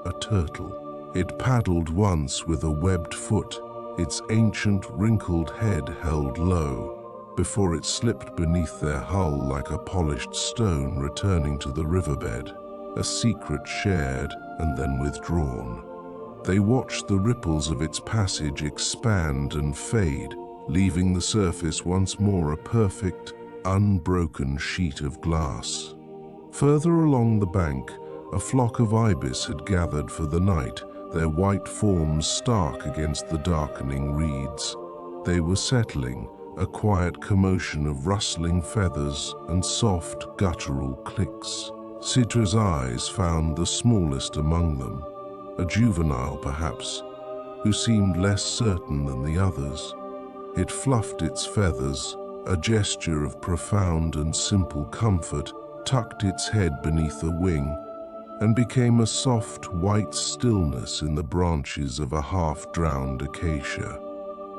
Speaker 1: A turtle. It paddled once with a webbed foot, its ancient, wrinkled head held low, before it slipped beneath their hull like a polished stone returning to the riverbed, a secret shared and then withdrawn. They watched the ripples of its passage expand and fade, leaving the surface once more a perfect, unbroken sheet of glass. Further along the bank, a flock of ibis had gathered for the night, their white forms stark against the darkening reeds. They were settling, a quiet commotion of rustling feathers and soft, guttural clicks. Sitre's eyes found the smallest among them, a juvenile perhaps, who seemed less certain than the others. It fluffed its feathers, a gesture of profound and simple comfort, tucked its head beneath a wing, and became a soft white stillness in the branches of a half-drowned acacia.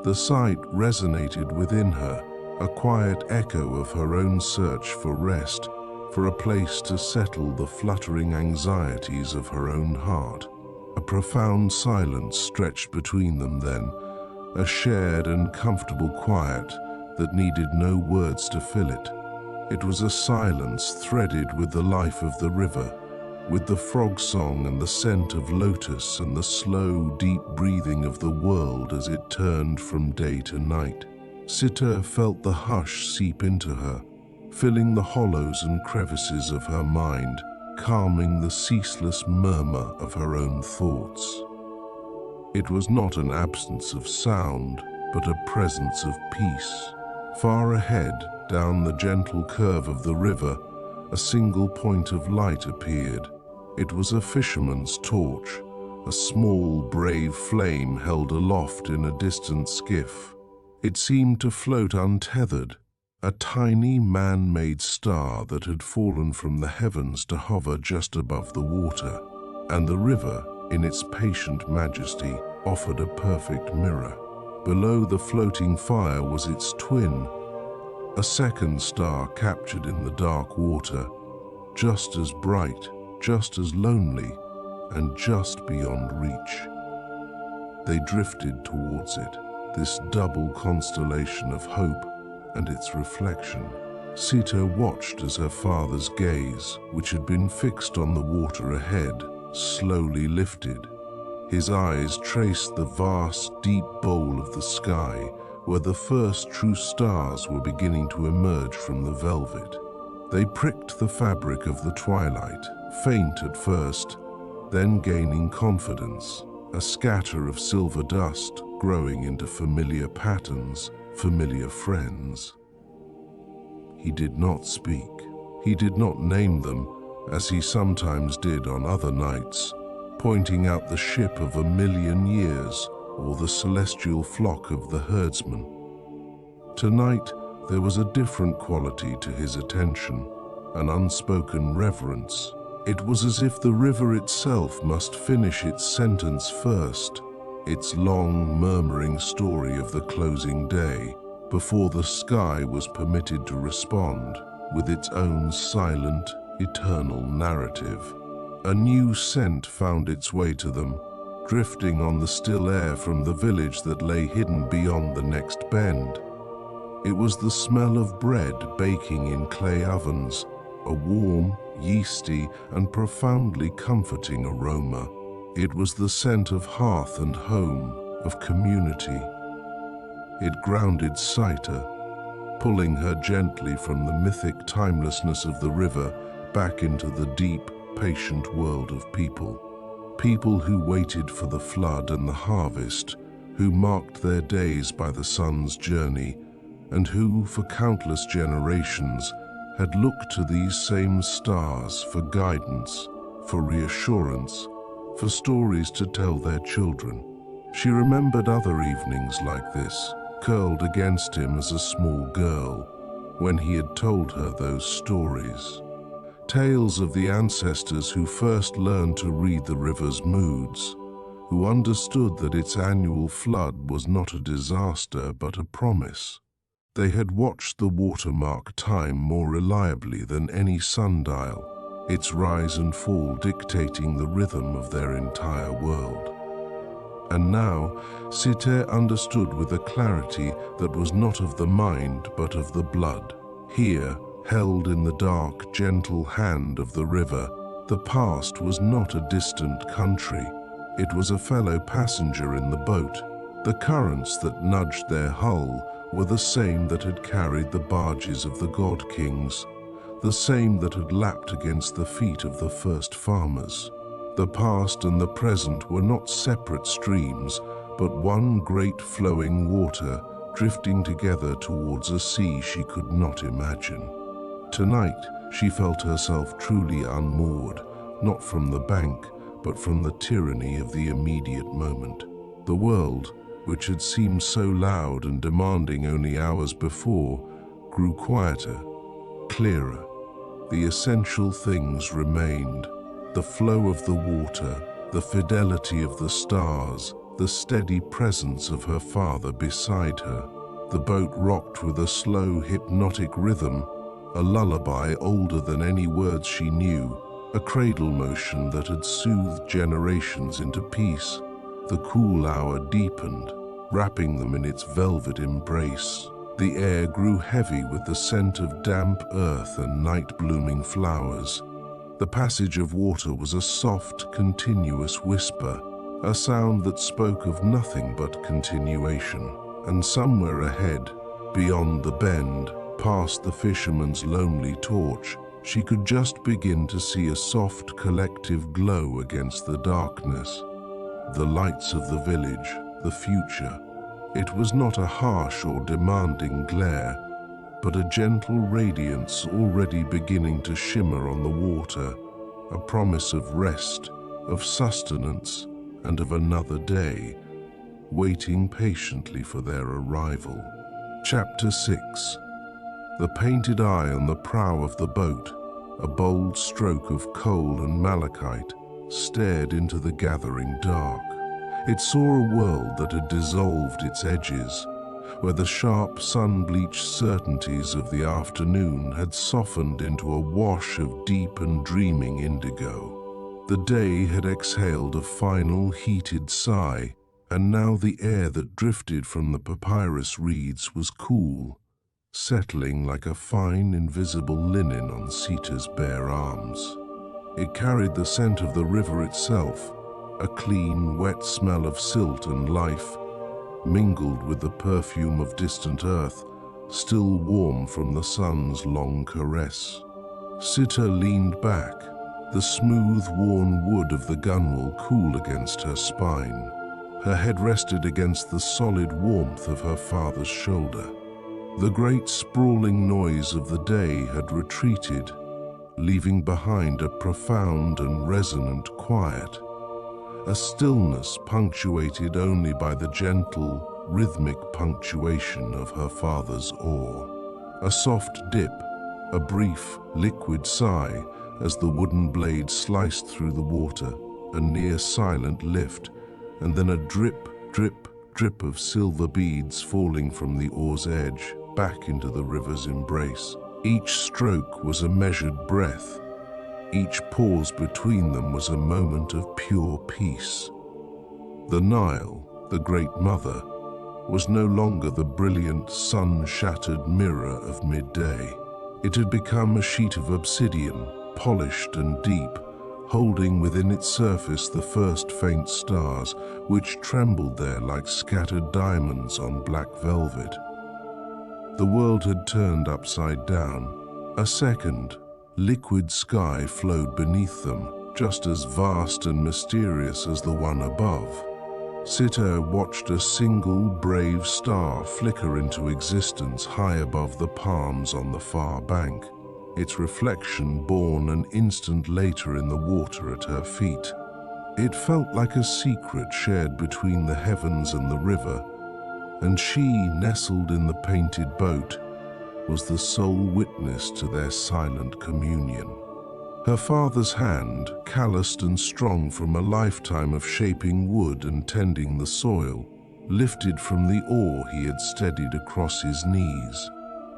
Speaker 1: The sight resonated within her, a quiet echo of her own search for rest, for a place to settle the fluttering anxieties of her own heart. A profound silence stretched between them then, a shared and comfortable quiet that needed no words to fill it. It was a silence threaded with the life of the river, with the frog song and the scent of lotus and the slow, deep breathing of the world as it turned from day to night. Sitre felt the hush seep into her, filling the hollows and crevices of her mind, calming the ceaseless murmur of her own thoughts. It was not an absence of sound, but a presence of peace. Far ahead, down the gentle curve of the river, a single point of light appeared. It was a fisherman's torch, a small, brave flame held aloft in a distant skiff. It seemed to float untethered, a tiny man-made star that had fallen from the heavens to hover just above the water, and the river, in its patient majesty, offered a perfect mirror. Below the floating fire was its twin, a second star captured in the dark water, just as bright, just as lonely, and just beyond reach. They drifted towards it, this double constellation of hope and its reflection. Sitre watched as her father's gaze, which had been fixed on the water ahead, slowly lifted. His eyes traced the vast, deep bowl of the sky, where the first true stars were beginning to emerge from the velvet. They pricked the fabric of the twilight, faint at first, then gaining confidence, a scatter of silver dust growing into familiar patterns, familiar friends. He did not speak. He did not name them, as he sometimes did on other nights, pointing out the ship of 1,000,000 years or the celestial flock of the herdsman. Tonight, there was a different quality to his attention, an unspoken reverence. It was as if the river itself must finish its sentence first, its long, murmuring story of the closing day, before the sky was permitted to respond with its own silent, eternal narrative. A new scent found its way to them, drifting on the still air from the village that lay hidden beyond the next bend. It was the smell of bread baking in clay ovens, a warm, yeasty, and profoundly comforting aroma. It was the scent of hearth and home, of community. It grounded Sitre, pulling her gently from the mythic timelessness of the river back into the deep, patient world of people. People who waited for the flood and the harvest, who marked their days by the sun's journey, and who, for countless generations, had looked to these same stars for guidance, for reassurance, for stories to tell their children. She remembered other evenings like this, curled against him as a small girl, when he had told her those stories. Tales of the ancestors who first learned to read the river's moods, who understood that its annual flood was not a disaster but a promise. They had watched the watermark time more reliably than any sundial, its rise and fall dictating the rhythm of their entire world. And now, Sitre understood with a clarity that was not of the mind but of the blood. Here, held in the dark, gentle hand of the river, the past was not a distant country. It was a fellow passenger in the boat. The currents that nudged their hull were the same that had carried the barges of the god kings, the same that had lapped against the feet of the first farmers. The past and the present were not separate streams, but one great flowing water drifting together towards a sea she could not imagine. Tonight, she felt herself truly unmoored, not from the bank, but from the tyranny of the immediate moment. The world, which had seemed so loud and demanding only hours before, grew quieter, clearer. The essential things remained: the flow of the water, the fidelity of the stars, the steady presence of her father beside her. The boat rocked with a slow, hypnotic rhythm, a lullaby older than any words she knew, a cradle motion that had soothed generations into peace. The cool hour deepened, wrapping them in its velvet embrace. The air grew heavy with the scent of damp earth and night-blooming flowers. The passage of water was a soft, continuous whisper, a sound that spoke of nothing but continuation. And somewhere ahead, beyond the bend, past the fisherman's lonely torch, she could just begin to see a soft collective glow against the darkness. The lights of the village, the future. It was not a harsh or demanding glare, but a gentle radiance already beginning to shimmer on the water, a promise of rest, of sustenance, and of another day. waiting patiently for their arrival. Chapter 6. The painted eye on the prow of the boat, a bold stroke of coal and malachite, stared into the gathering dark. It saw a world that had dissolved its edges, where the sharp sun-bleached certainties of the afternoon had softened into a wash of deep and dreaming indigo. The day had exhaled a final heated sigh, and now the air that drifted from the papyrus reeds was cool, settling like a fine invisible linen on Sitre's bare arms. It carried the scent of the river itself, a clean, wet smell of silt and life, mingled with the perfume of distant earth, still warm from the sun's long caress. Sitre leaned back, the smooth, worn wood of the gunwale cool against her spine. Her head rested against the solid warmth of her father's shoulder. The great sprawling noise of the day had retreated, leaving behind a profound and resonant quiet, a stillness punctuated only by the gentle, rhythmic punctuation of her father's oar. A soft dip, a brief, liquid sigh as the wooden blade sliced through the water, a near silent lift, and then a drip, drip, drip of silver beads falling from the oar's edge back into the river's embrace. Each stroke was a measured breath. Each pause between them was a moment of pure peace. The Nile, the Great Mother, was no longer the brilliant, sun-shattered mirror of midday. It had become a sheet of obsidian, polished and deep, holding within its surface the first faint stars, which trembled there like scattered diamonds on black velvet. The world had turned upside down. A second, liquid sky flowed beneath them, just as vast and mysterious as the one above. Sitre watched a single brave star flicker into existence high above the palms on the far bank, its reflection born an instant later in the water at her feet. It felt like a secret shared between the heavens and the river, and she, nestled in the painted boat, was the sole witness to their silent communion. Her father's hand, calloused and strong from a lifetime of shaping wood and tending the soil, lifted from the oar he had steadied across his knees.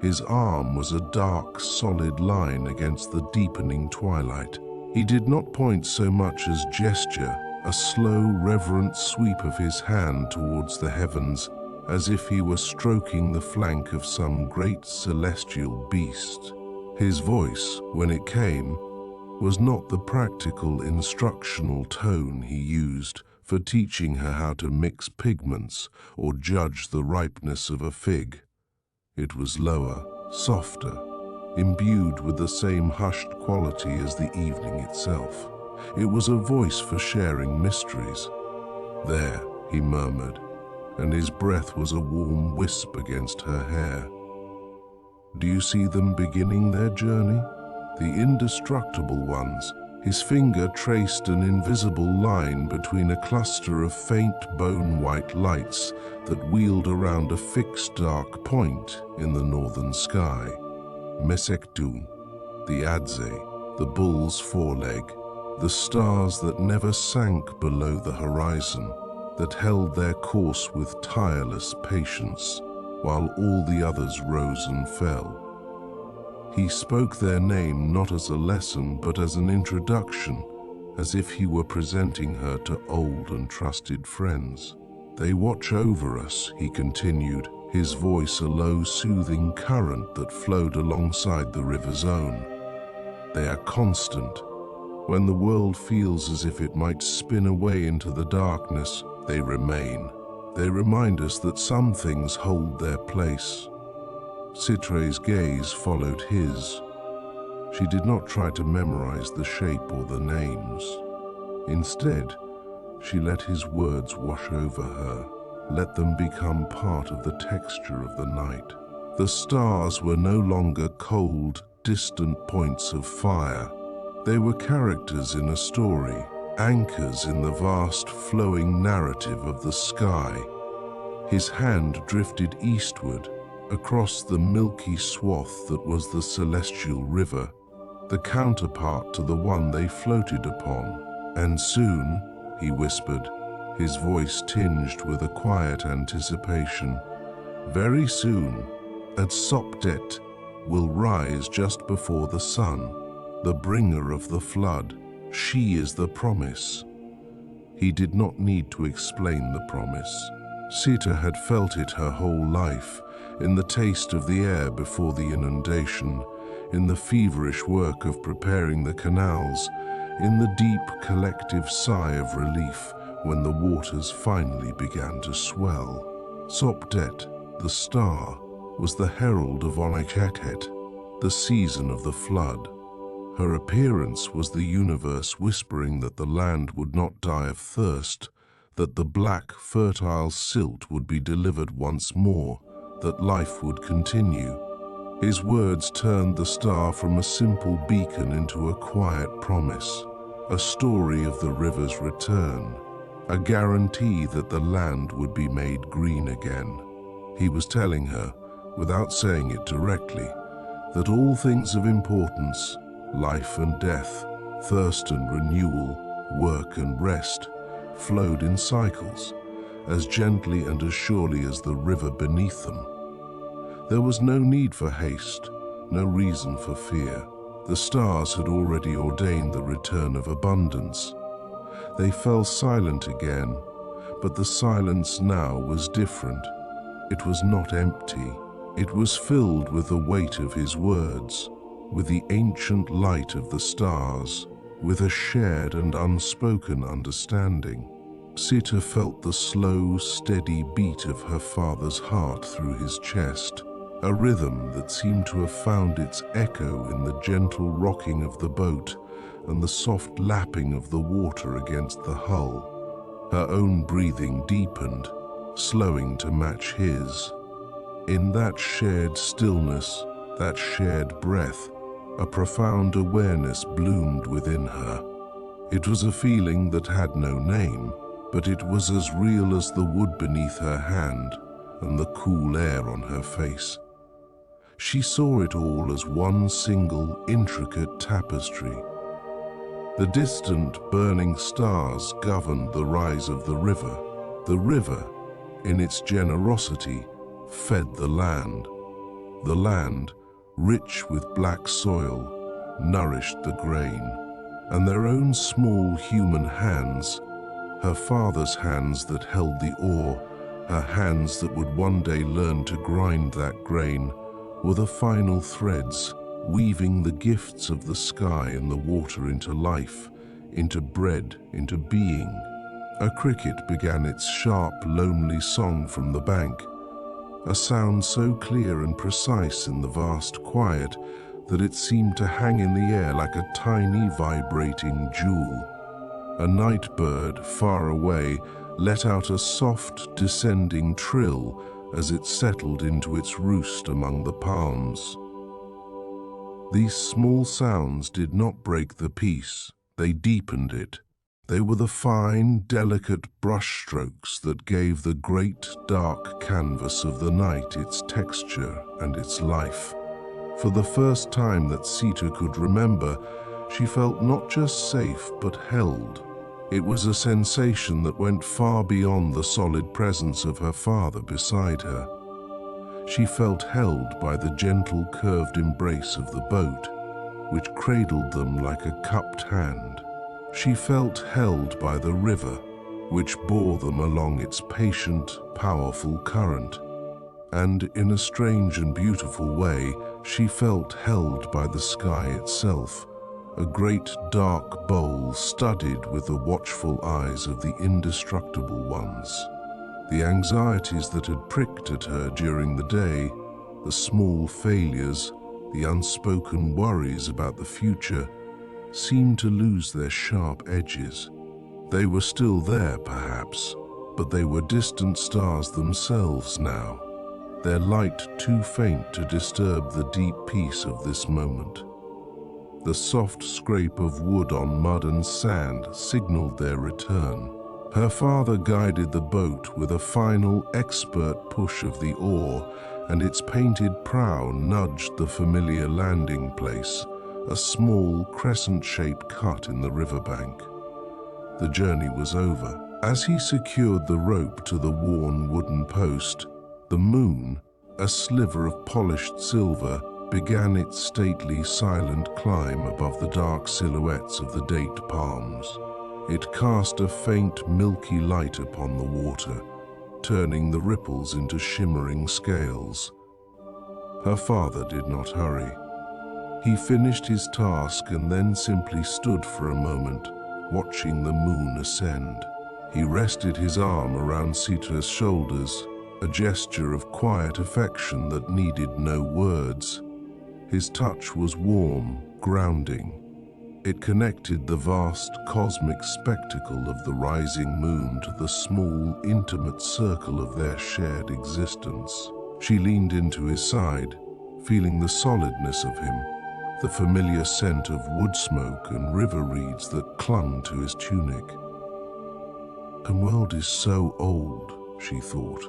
Speaker 1: His arm was a dark, solid line against the deepening twilight. He did not point so much as gesture, a slow, reverent sweep of his hand towards the heavens, as if he were stroking the flank of some great celestial beast. His voice, when it came, was not the practical instructional tone he used for teaching her how to mix pigments or judge the ripeness of a fig. It was lower, softer, imbued with the same hushed quality as the evening itself. It was a voice for sharing mysteries. "There," he murmured, and his breath was a warm wisp against her hair. "Do you see them beginning their journey? The indestructible ones." His finger traced an invisible line between a cluster of faint bone-white lights that wheeled around a fixed dark point in the northern sky. Mesektu, the Adze, the bull's foreleg, the stars that never sank below the horizon, that held their course with tireless patience, while all the others rose and fell. He spoke their name not as a lesson, but as an introduction, as if he were presenting her to old and trusted friends. "They watch over us," he continued, his voice a low, soothing current that flowed alongside the river's own. "They are constant. When the world feels as if it might spin away into the darkness, they remain. They remind us that some things hold their place." Sitre's gaze followed his. She did not try to memorize the shape or the names. Instead, she let his words wash over her, let them become part of the texture of the night. The stars were no longer cold, distant points of fire. They were characters in a story, anchors in the vast flowing narrative of the sky, His hand drifted eastward, across the milky swath that was the celestial river, the counterpart to the one they floated upon. And soon, he whispered, his voice tinged with a quiet anticipation, very soon, at Sopdet will rise just before the sun, the bringer of the flood. She is the promise. He did not need to explain the promise. Sitre had felt it her whole life, in the taste of the air before the inundation, in the feverish work of preparing the canals, in the deep collective sigh of relief when the waters finally began to swell. Sopdet, the star, was the herald of Onyxet, the season of the flood. Her appearance was the universe whispering that the land would not die of thirst, that the black, fertile silt would be delivered once more, that life would continue. His words turned the star from a simple beacon into a quiet promise, a story of the river's return, a guarantee that the land would be made green again. He was telling her, without saying it directly, that all things of importance, life and death, thirst and renewal, work and rest, flowed in cycles, as gently and as surely as the river beneath them. There was no need for haste, no reason for fear. The stars had already ordained the return of abundance. They fell silent again, but the silence now was different. It was not empty. It was filled with the weight of his words, with the ancient light of the stars, with a shared and unspoken understanding. Sitre felt the slow, steady beat of her father's heart through his chest, a rhythm that seemed to have found its echo in the gentle rocking of the boat and the soft lapping of the water against the hull. Her own breathing deepened, slowing to match his. In that shared stillness, that shared breath, a profound awareness bloomed within her. It was a feeling that had no name, but it was as real as the wood beneath her hand and the cool air on her face. She saw it all as one single, intricate tapestry. The distant, burning stars governed the rise of the river. The river, in its generosity, fed the land. The land, rich with black soil, nourished the grain, and their own small human hands, her father's hands that held the ore, her hands that would one day learn to grind that grain, were the final threads, weaving the gifts of the sky and the water into life, into bread, into being. A cricket began its sharp, lonely song from the bank, a sound so clear and precise in the vast quiet that it seemed to hang in the air like a tiny vibrating jewel. A night bird far away let out a soft descending trill as it settled into its roost among the palms. These small sounds did not break the peace, they deepened it. They were the fine, delicate brushstrokes that gave the great, dark canvas of the night its texture and its life. For the first time that Sitre could remember, she felt not just safe but held. It was a sensation that went far beyond the solid presence of her father beside her. She felt held by the gentle, curved embrace of the boat, which cradled them like a cupped hand. She felt held by the river, which bore them along its patient, powerful current. And in a strange and beautiful way, she felt held by the sky itself, a great dark bowl studded with the watchful eyes of the indestructible ones. The anxieties that had pricked at her during the day, the small failures, the unspoken worries about the future, seemed to lose their sharp edges. They were still there, perhaps, but they were distant stars themselves now, their light too faint to disturb the deep peace of this moment. The soft scrape of wood on mud and sand signaled their return. Her father guided the boat with a final expert push of the oar, and its painted prow nudged the familiar landing place, a small crescent-shaped cut in the riverbank. The journey was over. As he secured the rope to the worn wooden post, the moon, a sliver of polished silver, began its stately, silent climb above the dark silhouettes of the date palms. It cast a faint, milky light upon the water, turning the ripples into shimmering scales. Her father did not hurry. He finished his task and then simply stood for a moment, watching the moon ascend. He rested his arm around Citre's shoulders, a gesture of quiet affection that needed no words. His touch was warm, grounding. It connected the vast cosmic spectacle of the rising moon to the small, intimate circle of their shared existence. She leaned into his side, feeling the solidness of him, the familiar scent of wood smoke and river reeds that clung to his tunic. "The world is so old," she thought,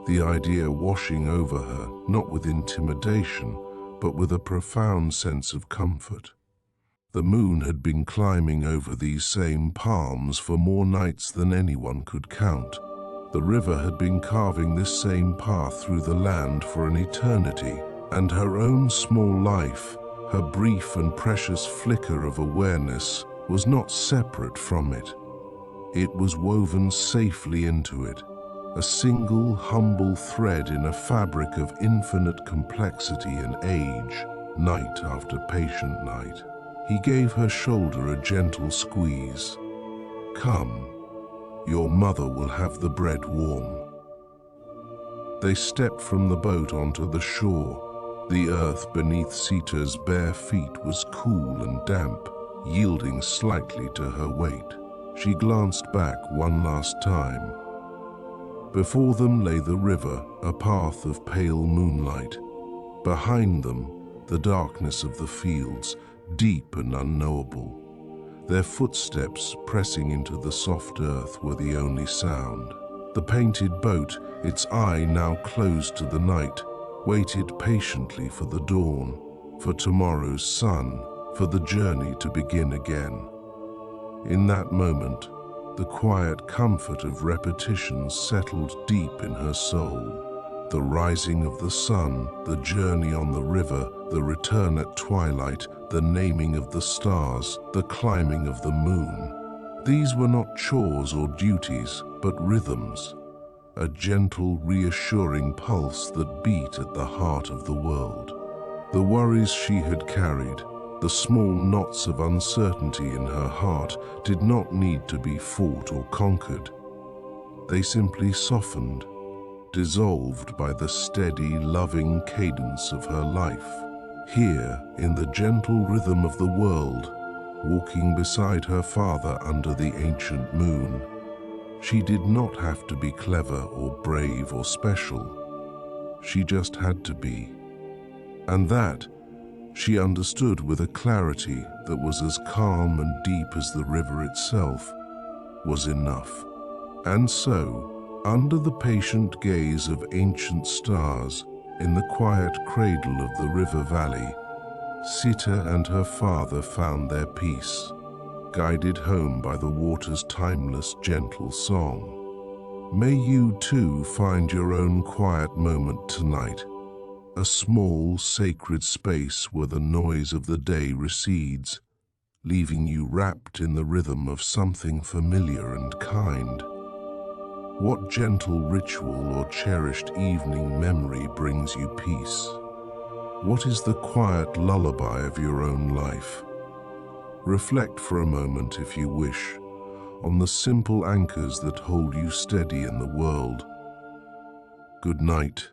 Speaker 1: the idea washing over her, not with intimidation, but with a profound sense of comfort. The moon had been climbing over these same palms for more nights than anyone could count. The river had been carving this same path through the land for an eternity, and her own small life, her brief and precious flicker of awareness, was not separate from it. It was woven safely into it, a single humble thread in a fabric of infinite complexity and age, night after patient night. He gave her shoulder a gentle squeeze. "Come, your mother will have the bread warm." They stepped from the boat onto the shore. The earth beneath Citre's bare feet was cool and damp, yielding slightly to her weight. She glanced back one last time. Before them lay the river, a path of pale moonlight. Behind them, the darkness of the fields, deep and unknowable. Their footsteps pressing into the soft earth were the only sound. The painted boat, its eye now closed to the night, waited patiently for the dawn, for tomorrow's sun, for the journey to begin again. In that moment, the quiet comfort of repetition settled deep in her soul. The rising of the sun, the journey on the river, the return at twilight, the naming of the stars, the climbing of the moon. These were not chores or duties, but rhythms, a gentle, reassuring pulse that beat at the heart of the world. The worries she had carried, the small knots of uncertainty in her heart, did not need to be fought or conquered. They simply softened, dissolved by the steady, loving cadence of her life. Here, in the gentle rhythm of the world, walking beside her father under the ancient moon, she did not have to be clever or brave or special. She just had to be. And that, she understood with a clarity that was as calm and deep as the river itself, was enough. And so, under the patient gaze of ancient stars, in the quiet cradle of the river valley, Sitre and her father found their peace, guided home by the water's timeless, gentle song. May you too find your own quiet moment tonight, a small, sacred space where the noise of the day recedes, leaving you wrapped in the rhythm of something familiar and kind. What gentle ritual or cherished evening memory brings you peace? What is the quiet lullaby of your own life? Reflect for a moment, if you wish, on the simple anchors that hold you steady in the world. Good night.